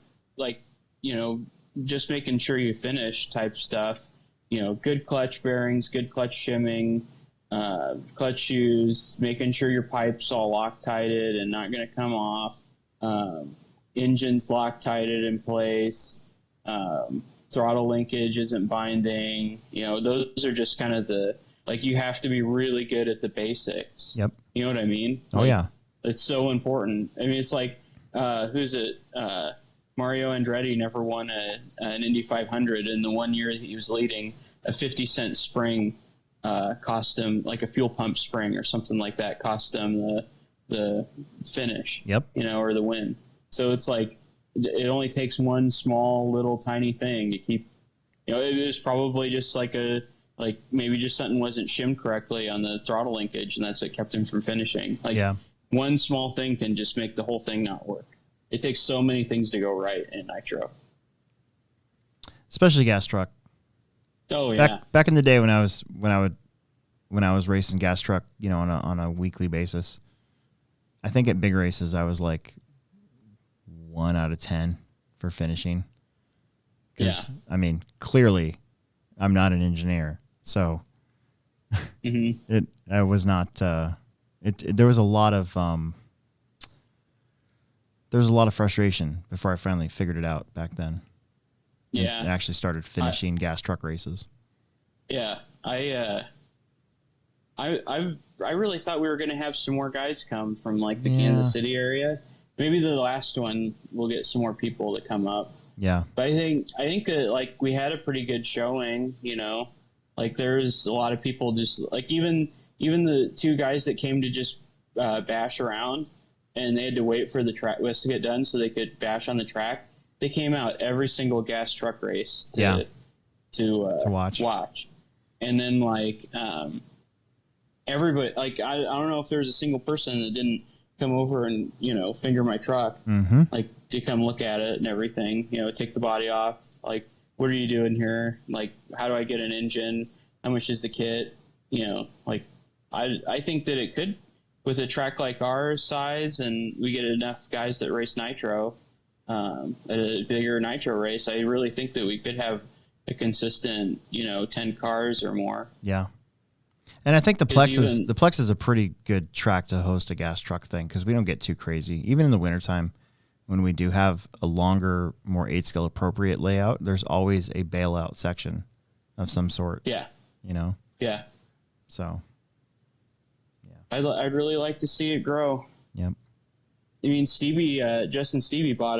just making sure you finish type stuff, good clutch bearings, good clutch shimming, clutch shoes, making sure your pipe's all Loctited and not going to come off, engines Loctited in place, throttle linkage isn't binding. Those are just kind of you have to be really good at the basics. Yep. You know what I mean? Oh, yeah. It's so important. I mean, it's like, who's it? Mario Andretti never won an Indy 500, and the 1 year that he was leading, a 50-cent spring cost him, like a fuel pump spring or something like that, cost him the finish. Yep. Or the win. So it's like it only takes one small little tiny thing to keep. It was probably just maybe just something wasn't shimmed correctly on the throttle linkage, and that's what kept him from finishing. One small thing can just make the whole thing not work. It takes so many things to go right in Nitro, especially gas truck. Oh yeah. Back in the day when I was racing gas truck, on a weekly basis, I think at big races I was like 1 out of 10 for finishing. Yeah. I mean, clearly, I'm not an engineer, so I was not. There was a lot of frustration before I finally figured it out back then. Yeah, and actually started finishing gas truck races. Yeah, I really thought we were going to have some more guys come from the Kansas City area. Maybe the last one we'll get some more people to come up. Yeah, but I think that we had a pretty good showing. There's a lot of people just even the 2 guys that came to just bash around, and they had to wait for the track list to get done so they could bash on the track. They came out every single gas truck race to watch. And then everybody, I don't know if there was a single person that didn't come over and, finger my truck, to come look at it and everything, take the body off. What are you doing here? How do I get an engine? How much is the kit? I think that it could, with a track like our size, and we get enough guys that race Nitro, at a bigger Nitro race, I really think that we could have a consistent, 10 cars or more. Yeah. And I think the Plex is a pretty good track to host a gas truck thing, because we don't get too crazy. Even in the wintertime, when we do have a longer, more 8-scale appropriate layout, there's always a bailout section of some sort. Yeah. Yeah. So, yeah. I'd really like to see it grow. Yep. I mean, Justin Stevie bought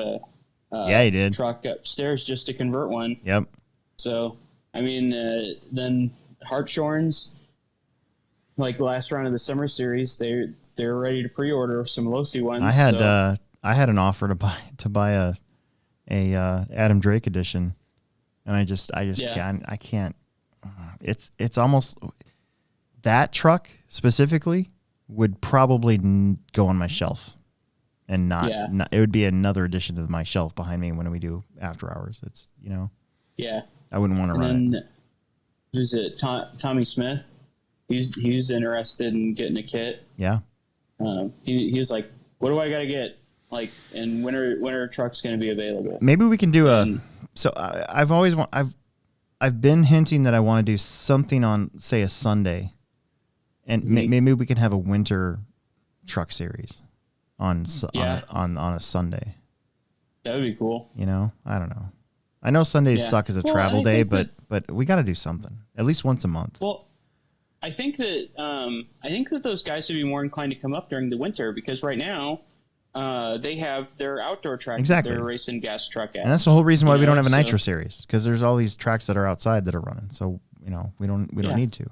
he did. truck upstairs just to convert one. Yep. So, I mean, then Hartshorns, the last round of the summer series, they're ready to pre-order some Losi ones. I had an offer to buy a Adam Drake edition, and I just can't. It's almost, that truck specifically would probably go on my shelf, and not it would be another addition to my shelf behind me when we do after hours. It's yeah, I wouldn't want to run it. Who's it? Tommy Smith. He's interested in getting a kit. Yeah. He was like, "What do I got to get? And when are trucks going to be available?" Maybe we can do So I've been hinting that I want to do something on, say, a Sunday, and maybe we can have a winter truck series on a Sunday. That would be cool. I don't know. I know Sundays suck as a travel day, but we got to do something at least once a month. Well, I think that those guys would be more inclined to come up during the winter because right now they have their outdoor track that they're racing gas truck at. And that's the whole reason why we don't have a Nitro series, because there's all these tracks that are outside that are running. So, we don't need to.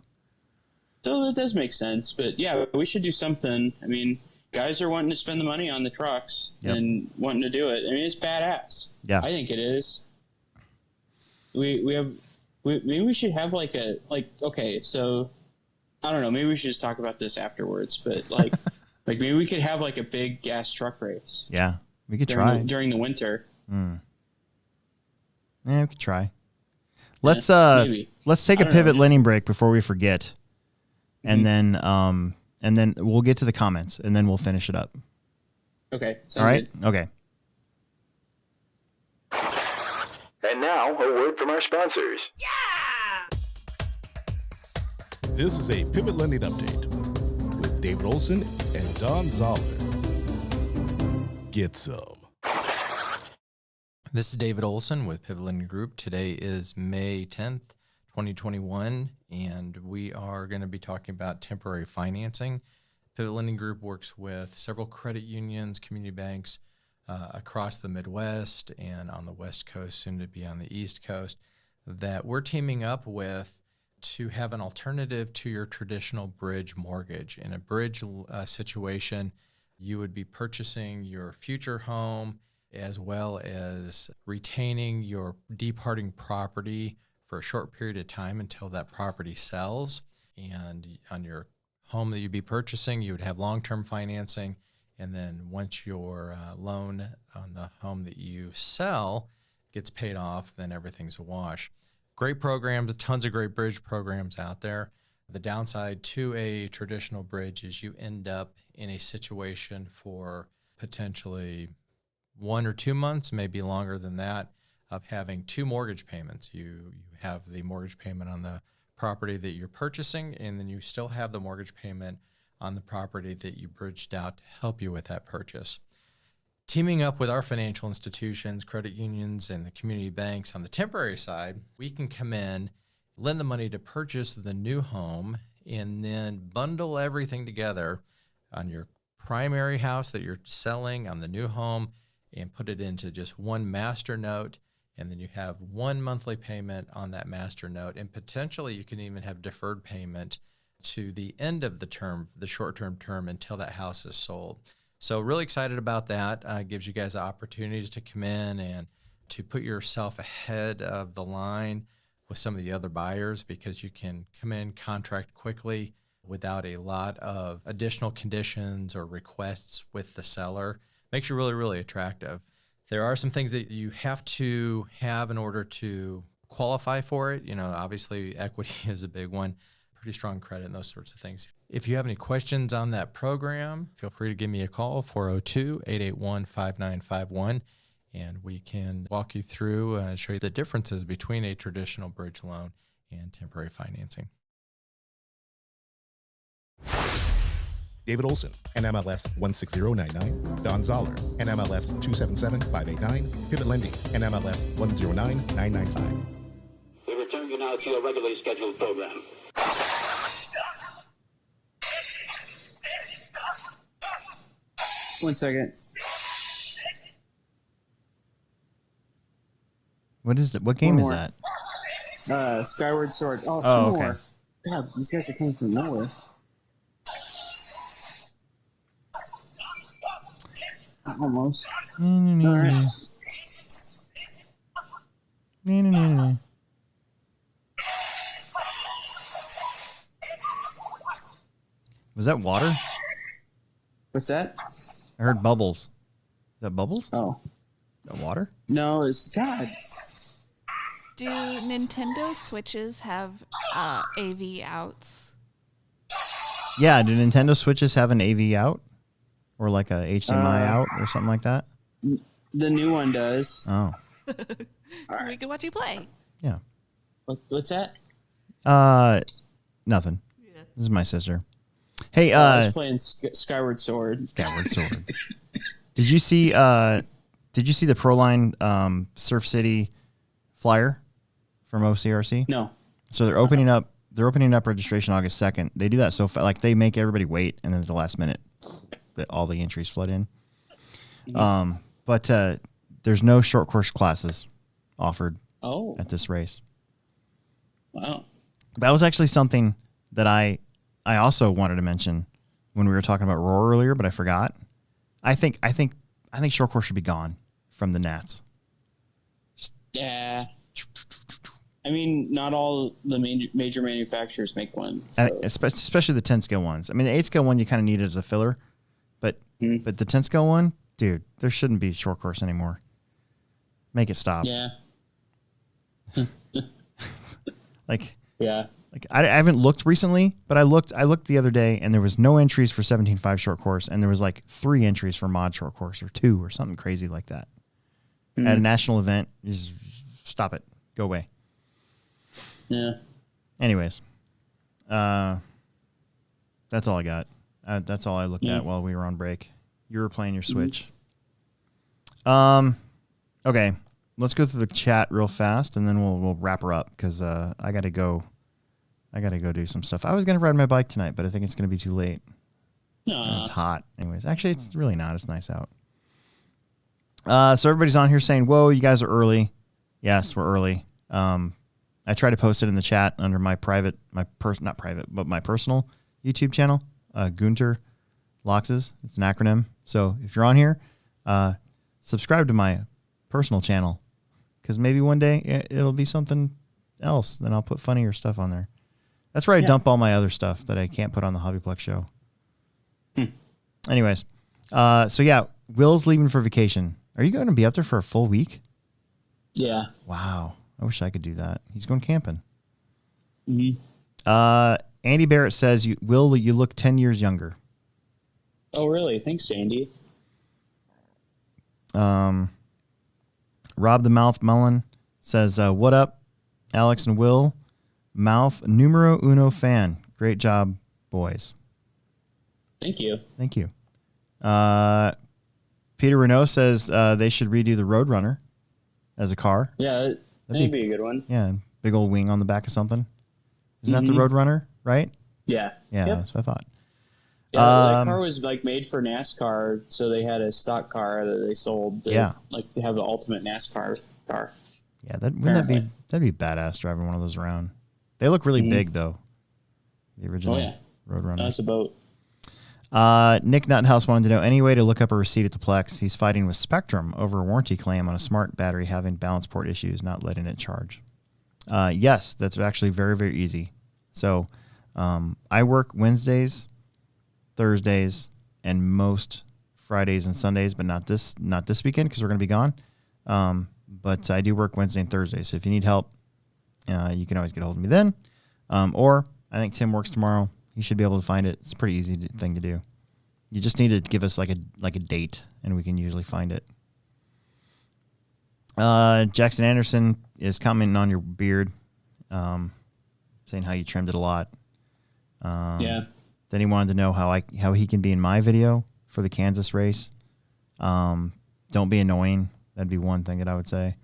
So that does make sense. But yeah, we should do something. I mean, guys are wanting to spend the money on the trucks and wanting to do it. I mean, it's badass. Yeah. I think it is. Maybe we should have okay, so I don't know, maybe we should just talk about this afterwards, but like maybe we could have like a big gas truck race. Yeah, we could try during the winter. Yeah, we could try. Let's take a pivot landing break before we forget. And then we'll get to the comments and then we'll finish it up. Okay. All right. Good. Okay. And now, a word from our sponsors. Yeah! This is a Pivot Lending Update with David Olson and Don Zoller. Get some. This is David Olson with Pivot Lending Group. Today is May 10th, 2021, and we are going to be talking about temporary financing. Pivot Lending Group works with several credit unions, community banks, across the Midwest and on the West Coast, soon to be on the East Coast, that we're teaming up with to have an alternative to your traditional bridge mortgage. In a bridge situation, you would be purchasing your future home as well as retaining your departing property for a short period of time until that property sells. And on your home that you'd be purchasing, you would have long-term financing. And then once your loan on the home that you sell gets paid off, then everything's a wash. Great programs, tons of great bridge programs out there. The downside to a traditional bridge is you end up in a situation for potentially 1 or 2 months, maybe longer than that, of having 2 mortgage payments. You have the mortgage payment on the property that you're purchasing, and then you still have the mortgage payment on the property that you bridged out to help you with that purchase. Teaming up with our financial institutions, credit unions, and the community banks on the temporary side, we can come in, lend the money to purchase the new home, and then bundle everything together on your primary house that you're selling, on the new home, and put it into just one master note. And then you have one monthly payment on that master note. And potentially you can even have deferred payment to the end of the term, the short-term term, until that house is sold. So really excited about that. Gives you guys opportunities to come in and to put yourself ahead of the line with some of the other buyers, because you can come in, contract quickly without a lot of additional conditions or requests with the seller. Makes you really, really attractive. There are some things that you have to have in order to qualify for it. Obviously equity is a big one, pretty strong credit and those sorts of things. If you have any questions on that program, feel free to give me a call, 402-881-5951, and we can walk you through and show you the differences between a traditional bridge loan and temporary financing. David Olson, NMLS 16099. Don Zoller, NMLS 277589. Pivot Lending, NMLS 109995. We return you now to your regularly scheduled program. One second. What is it? What game is that? Skyward Sword. Oh, two more. Okay. God, these guys are coming from nowhere. Almost. All right. Was that water? What's that? I heard bubbles. Is that bubbles? Oh. Is that water? No, it's God. Do Nintendo Switches have AV outs? Yeah, do Nintendo Switches have an AV out? Or like a HDMI out or something like that? The new one does. Oh. Right. We can watch you play. Yeah. What's that? Nothing. Yeah. This is my sister. Hey, I was playing Skyward Sword. Skyward Sword. Did you see the Proline Surf City flyer from OCRC? No. So they're opening up they're opening up registration August 2nd. They do that so fast. Like, they make everybody wait, and then at the last minute, all the entries flood in. But there's no short course classes offered at this race. Wow. That was actually something that I also wanted to mention when we were talking about Roar earlier, but I forgot. I think short course should be gone from the Nats. Yeah. I mean, not all the major manufacturers make one. So. Especially the 10 scale ones. I mean, the 8 scale one you kind of need it as a filler, but the 10 scale one, dude, there shouldn't be short course anymore. Make it stop. Yeah. I haven't looked recently, but I looked the other day, and there was no entries for 17.5 short course, and there was like 3 entries for mod short course, or 2 or something crazy like that. At a national event, just stop it. Go away. Yeah. Anyways, that's all I got. That's all I looked at while we were on break. You were playing your Switch. Okay, let's go through the chat real fast, and then we'll wrap her up because I gotta go do some stuff. I was gonna ride my bike tonight, but I think it's gonna be too late. And it's hot. Anyways, actually, it's really not. It's nice out. So everybody's on here saying, "Whoa, you guys are early." Yes, we're early. I tried to post it in the chat under my not private, but my personal YouTube channel, Gunter Loxes. It's an acronym. So if you're on here, subscribe to my personal channel, because maybe one day it'll be something else. Then I'll put funnier stuff on there. That's where I dump all my other stuff that I can't put on the Hobbyplex show. Anyways, so yeah, Will's leaving for vacation. Are you going to be up there for a full week? Yeah. Wow. I wish I could do that. He's going camping. Mm-hmm. Andy Barrett says, you look 10 years younger. Oh, really? Thanks, Andy. Rob the Mouth Mullen says, what up, Alex and Will? Mouth numero uno fan. Great job, boys. Thank you. Thank you. Peter Renault says they should redo the Roadrunner as a car. Yeah, that'd be a good one. Yeah, big old wing on the back of something. Isn't that the Roadrunner, right? Yeah. Yeah, that's what I thought. Yeah, that car was like made for NASCAR, so they had a stock car that they sold. To have the ultimate NASCAR car. Yeah, that'd be badass driving one of those around. They look really big though. The original Roadrunner. That's a boat. Nick Nuthouse wanted to know any way to look up a receipt at the Plex. He's fighting with Spectrum over a warranty claim on a smart battery having balance port issues, not letting it charge. Yes, that's actually very, very easy. So I work Wednesdays, Thursdays, and most Fridays and Sundays, but not this weekend because we're going to be gone. But I do work Wednesday and Thursday. So if you need help, you can always get a hold of me then. Or I think Tim works tomorrow. You should be able to find it. It's a pretty easy thing to do. You just need to give us like a date, and we can usually find it. Jackson Anderson is commenting on your beard, saying how you trimmed it a lot. Then he wanted to know how he can be in my video for the Kansas race. Don't be annoying. That'd be one thing that I would say.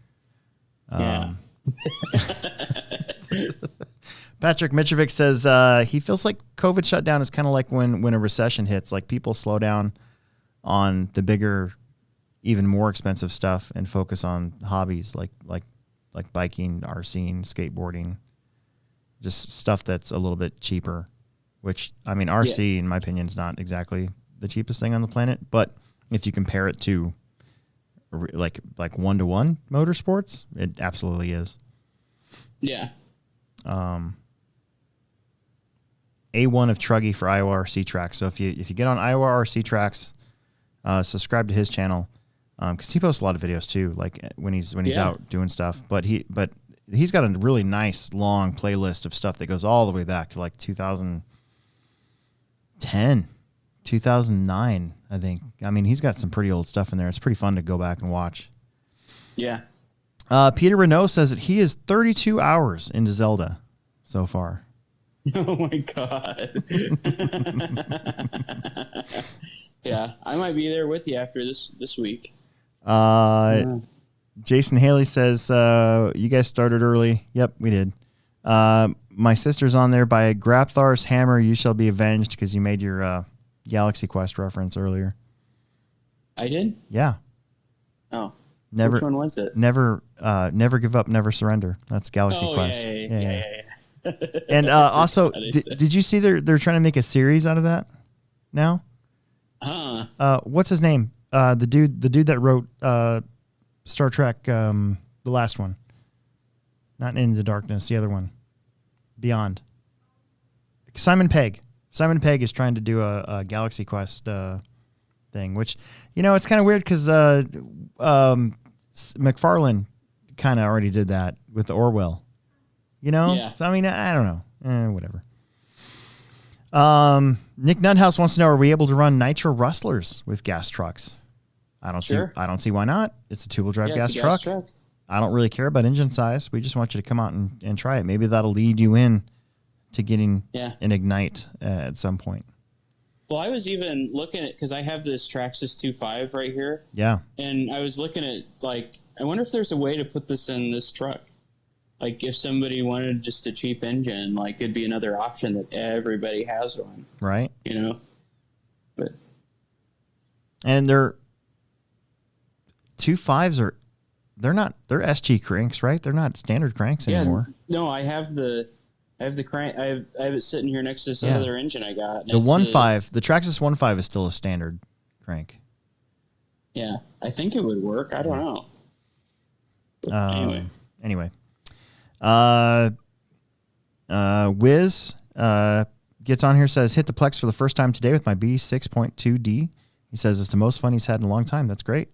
Patrick Mitrovic says he feels like COVID shutdown is kind of like when a recession hits. Like people slow down on the bigger, even more expensive stuff and focus on hobbies like biking, RCing, skateboarding, just stuff that's a little bit cheaper. Which I mean, RC in my opinion is not exactly the cheapest thing on the planet, but if you compare it to like 1-to-1 motorsports, it absolutely is. Yeah. A1 of Truggy for Iowa RC Tracks. So if you get on Iowa RC Tracks, subscribe to his channel because he posts a lot of videos too, like when he's out doing stuff. But he's got a really nice long playlist of stuff that goes all the way back to like 2010, 2009, I think. I mean, he's got some pretty old stuff in there. It's pretty fun to go back and watch. Yeah. Peter Renault says that he is 32 hours into Zelda so far. Oh my god. Yeah, I might be there with you after this week. Jason Haley says you guys started early. Yep, we did. my sister's on there. By Grapthar's hammer, you shall be avenged, because you made your Galaxy Quest reference earlier. I did? Yeah. Oh. Never, Which one was it? Never give up, never surrender. That's Galaxy Quest. Yeah. And also, did you see they're trying to make a series out of that now? Huh. What's his name? The dude that wrote Star Trek, the last one. Not Into Darkness, the other one. Beyond. Simon Pegg. Simon Pegg is trying to do a Galaxy Quest thing, which, it's kind of weird because McFarlane kind of already did that with the Orwell. Yeah. So, I mean, I don't know. Whatever. Nick Nuthouse wants to know, are we able to run Nitro Rustlers with gas trucks? I don't see why not. It's a two-wheel drive gas truck. I don't really care about engine size. We just want you to come out and try it. Maybe that'll lead you in to getting an Ignite at some point. Well, I was even looking at, because I have this Traxxas 2.5 right here. Yeah. And I was looking at, I wonder if there's a way to put this in this truck. Like, if somebody wanted just a cheap engine, it'd be another option that everybody has one. Right. But. And they're 2.5s they're SG cranks, right? They're not standard cranks anymore. No, I have the crank. I have it sitting here next to this other engine I got. The 1.5, the Traxxas 1.5 is still a standard crank. Yeah, I think it would work. I don't know. But anyway. Wiz gets on here, says, hit the Plex for the first time today with my B6.2D. He says it's the most fun he's had in a long time. That's great.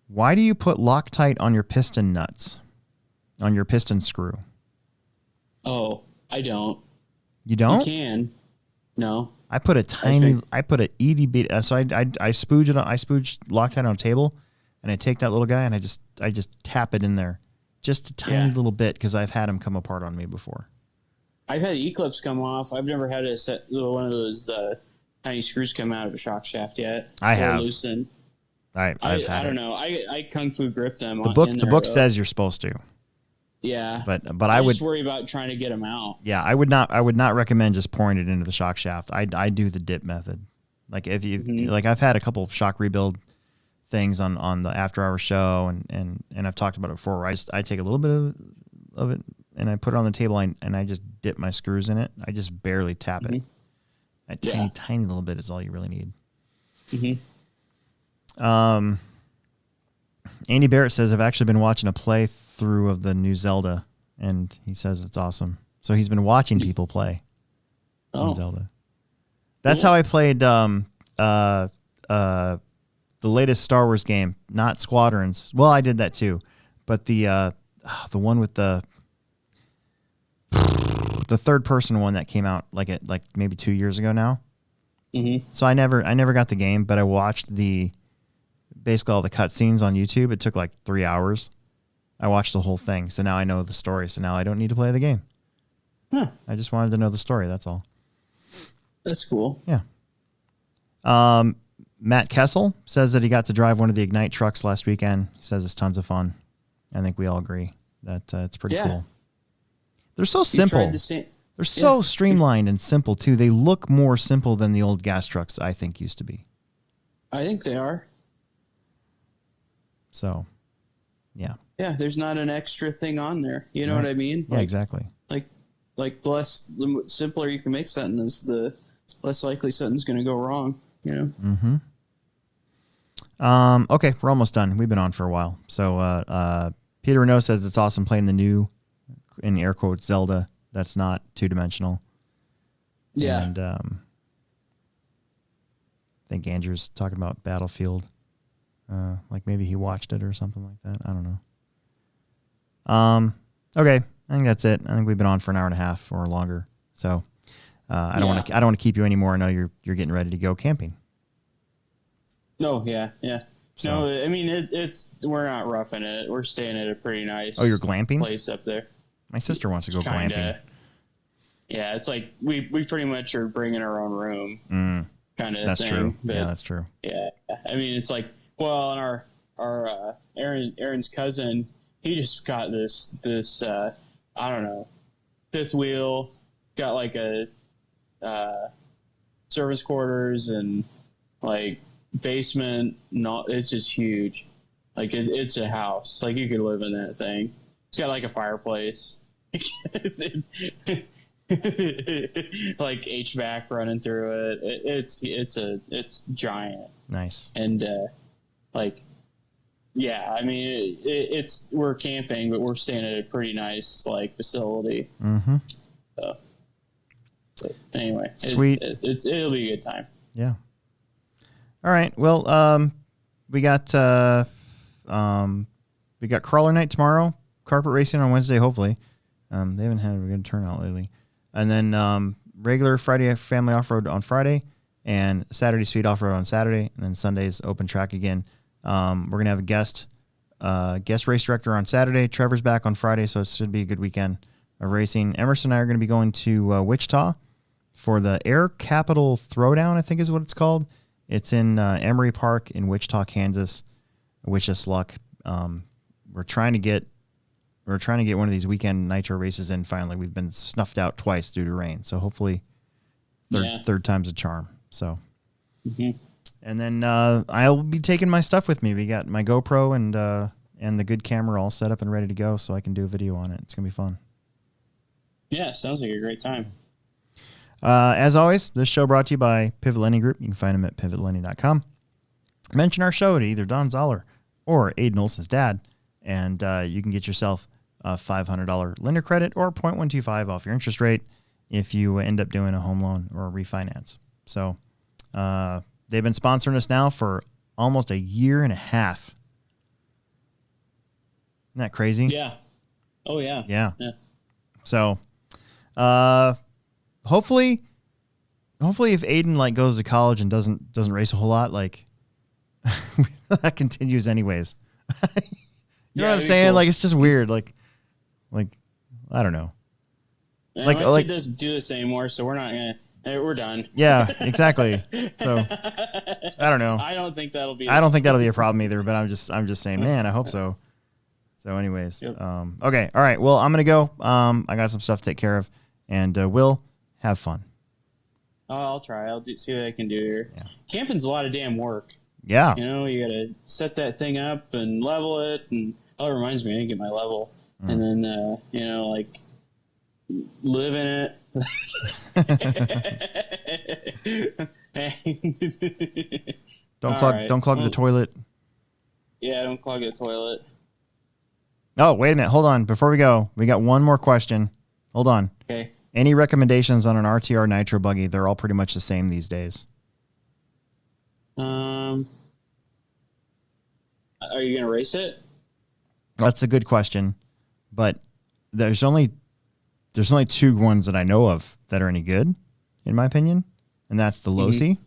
Why do you put Loctite on your piston nuts? On your piston screw? Oh, I don't. You don't? You can. No. I put a itty bit. So I spooge it. I spooge Loctite on a table, and I take that little guy and I just tap it in there, just a tiny little bit, because I've had them come apart on me before. I've had E-clips come off. I've never had one of those tiny screws come out of a shock shaft yet. I have. Loosen. I don't know. I kung fu grip them. The book says you're supposed to. Yeah. But I would just worry about trying to get them out. Yeah, I would not recommend just pouring it into the shock shaft. I do the dip method. Like if you I've had a couple of shock rebuild things on the after hour show, and I've talked about it before. I take a little bit of it and I put it on the table and I just dip my screws in it. I just barely tap it. A tiny little bit is all you really need. Andy Barrett says, I've actually been watching a playthrough of the new Zelda, and he says it's awesome. So he's been watching people play on Zelda. That's how I played the latest Star Wars game, not Squadrons. Well, I did that too, but the one with the third person one that came out like maybe 2 years ago now. So I never got the game, but I watched basically all the cutscenes on YouTube. It took like 3 hours. I watched the whole thing, so now I know the story. So now I don't need to play the game. I just wanted to know the story. That's all. That's cool. Yeah. Matt Kessel says that he got to drive one of the Ignite trucks last weekend. He says it's tons of fun. I think we all agree that it's pretty cool. They're so simple. They're so streamlined and simple, too. They look more simple than the old gas trucks, I think, used to be. I think they are. So, yeah. Yeah, there's not an extra thing on there. You know what I mean? Yeah, exactly. The simpler you can make something is the less likely something's going to go wrong, Okay, we're almost done. We've been on for a while. So, Peter Renault says it's awesome playing the new, in air quotes, Zelda that's not two-dimensional. Yeah. And I think Andrew's talking about Battlefield. Like maybe he watched it or something like that. I don't know. Okay, I think that's it. I think we've been on for an hour and a half or longer. So I don't want to keep you anymore. I know you're getting ready to go camping. No, yeah. So. No, I mean we're not roughing it. We're staying at a pretty nice. Oh, you're glamping? Place up there. My sister wants to go glamping. Yeah, it's like we pretty much are bringing our own room. Kind of. That's true. Yeah, that's true. Yeah, I mean it's like, well, and our Aaron's cousin, he just got this I don't know, fifth wheel, got like a service quarters and like basement. Not, it's just huge. Like it's a house. Like you could live in that thing. It's got like a fireplace. Like HVAC running through it. It's giant. Nice. And like, yeah, I mean, it's we're camping, but we're staying at a pretty nice like facility. Mm-hmm. So, but anyway, Sweet. It'll be a good time. Yeah. All right. Well, we got crawler night tomorrow. Carpet racing on Wednesday, hopefully. They haven't had a good turnout lately. And then regular Friday family off-road on Friday and Saturday speed off-road on Saturday. And then Sunday's open track again. We're going to have a guest race director on Saturday. Trevor's back on Friday, so it should be a good weekend of racing. Emerson and I are going to be going to Wichita for the Air Capital Throwdown, I think is what it's called. It's in Emery Park in Wichita, Kansas. Wish us luck. We're trying to get one of these weekend Nitro races in finally. We've been snuffed out twice due to rain, so hopefully third time's a charm. So, and then I'll be taking my stuff with me. We got my GoPro and the good camera all set up and ready to go, so I can do a video on it. It's gonna be fun. Yeah, sounds like a great time. As always, this show brought to you by Pivot Lending Group. You can find them at pivotlending.com. Mention our show to either Don Zoller or Aiden Olson's dad, and you can get yourself a $500 lender credit or 0.125 off your interest rate if you end up doing a home loan or a refinance. So they've been sponsoring us now for almost a year and a half. Isn't that crazy? Yeah. Oh, yeah. Yeah. So hopefully if Aiden like goes to college and doesn't race a whole lot, like that continues anyways. You know what I'm saying? Cool. Like it's just weird. Like I don't know. Yeah, like kid doesn't do this anymore, so we're not gonna. We're done. Yeah, exactly. So I don't know. I don't think that'll be a problem either. But I'm just saying, man. I hope so. So, anyways, yep. Okay, all right. Well, I'm gonna go. I got some stuff to take care of, and Will, have fun. Oh, I'll try. See what I can do here. Yeah. Camping's a lot of damn work. Yeah. You know, you gotta set that thing up and level it, and it reminds me, I didn't get my level, and then you know, like live in it. Don't clog the toilet. Yeah, don't clog the toilet. Oh, wait a minute. Hold on. Before we go, we got one more question. Hold on. Okay. Any recommendations on an RTR Nitro buggy? They're all pretty much the same these days. Are you gonna race it? That's a good question, but there's only two ones that I know of that are any good, in my opinion, and that's the Losi,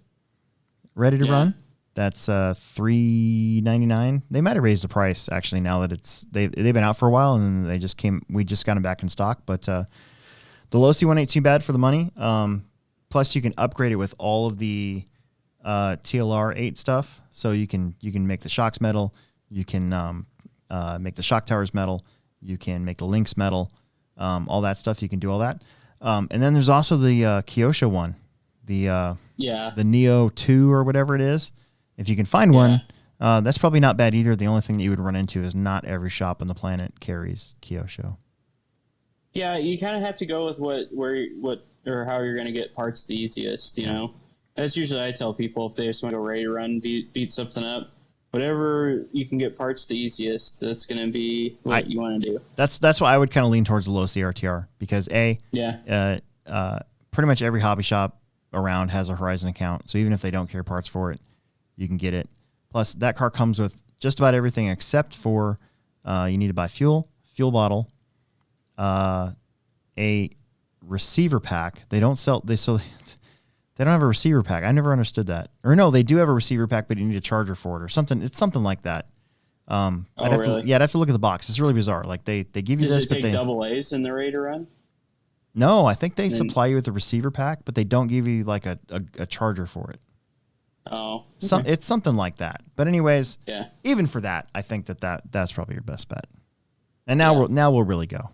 ready to run. That's $399. They might have raised the price actually now that they've been out for a while, and we just got them back in stock. But the Losi one ain't too bad for the money. Plus, you can upgrade it with all of the TLR 8 stuff, so you can make the shocks metal, you can make the shock towers metal, you can make the links metal, all that stuff. You can do all that. And then there's also the Kyosho one, the Neo 2 or whatever it is. If you can find one, that's probably not bad either. The only thing that you would run into is not every shop on the planet carries Kyosho. Yeah, you kind of have to go with what how you're going to get parts the easiest, you know? That's usually I tell people if they just want to go ready to run, beat something up. Whatever you can get parts the easiest, that's going to be what you want to do. That's why I would kind of lean towards the low CRTR because pretty much every hobby shop around has a Horizon account. So even if they don't carry parts for it, you can get it. Plus, that car comes with just about everything except for you need to buy fuel bottle, a receiver pack. They don't have a receiver pack. I never understood that. Or no, they do have a receiver pack, but you need a charger for it or something. It's something like that. I'd have to look at the box. It's really bizarre. Like they give you this, but they double A's in the ready to run. No, I think they supply you with a receiver pack, but they don't give you like a charger for it. Oh, okay. It's something like that. But anyways, even for that, I think that's probably your best bet. And now we'll really go.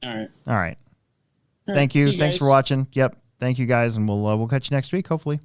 All right. All right. All Thank right, you. see Thanks guys. for watching. Yep. Thank you guys, and we'll catch you next week, hopefully.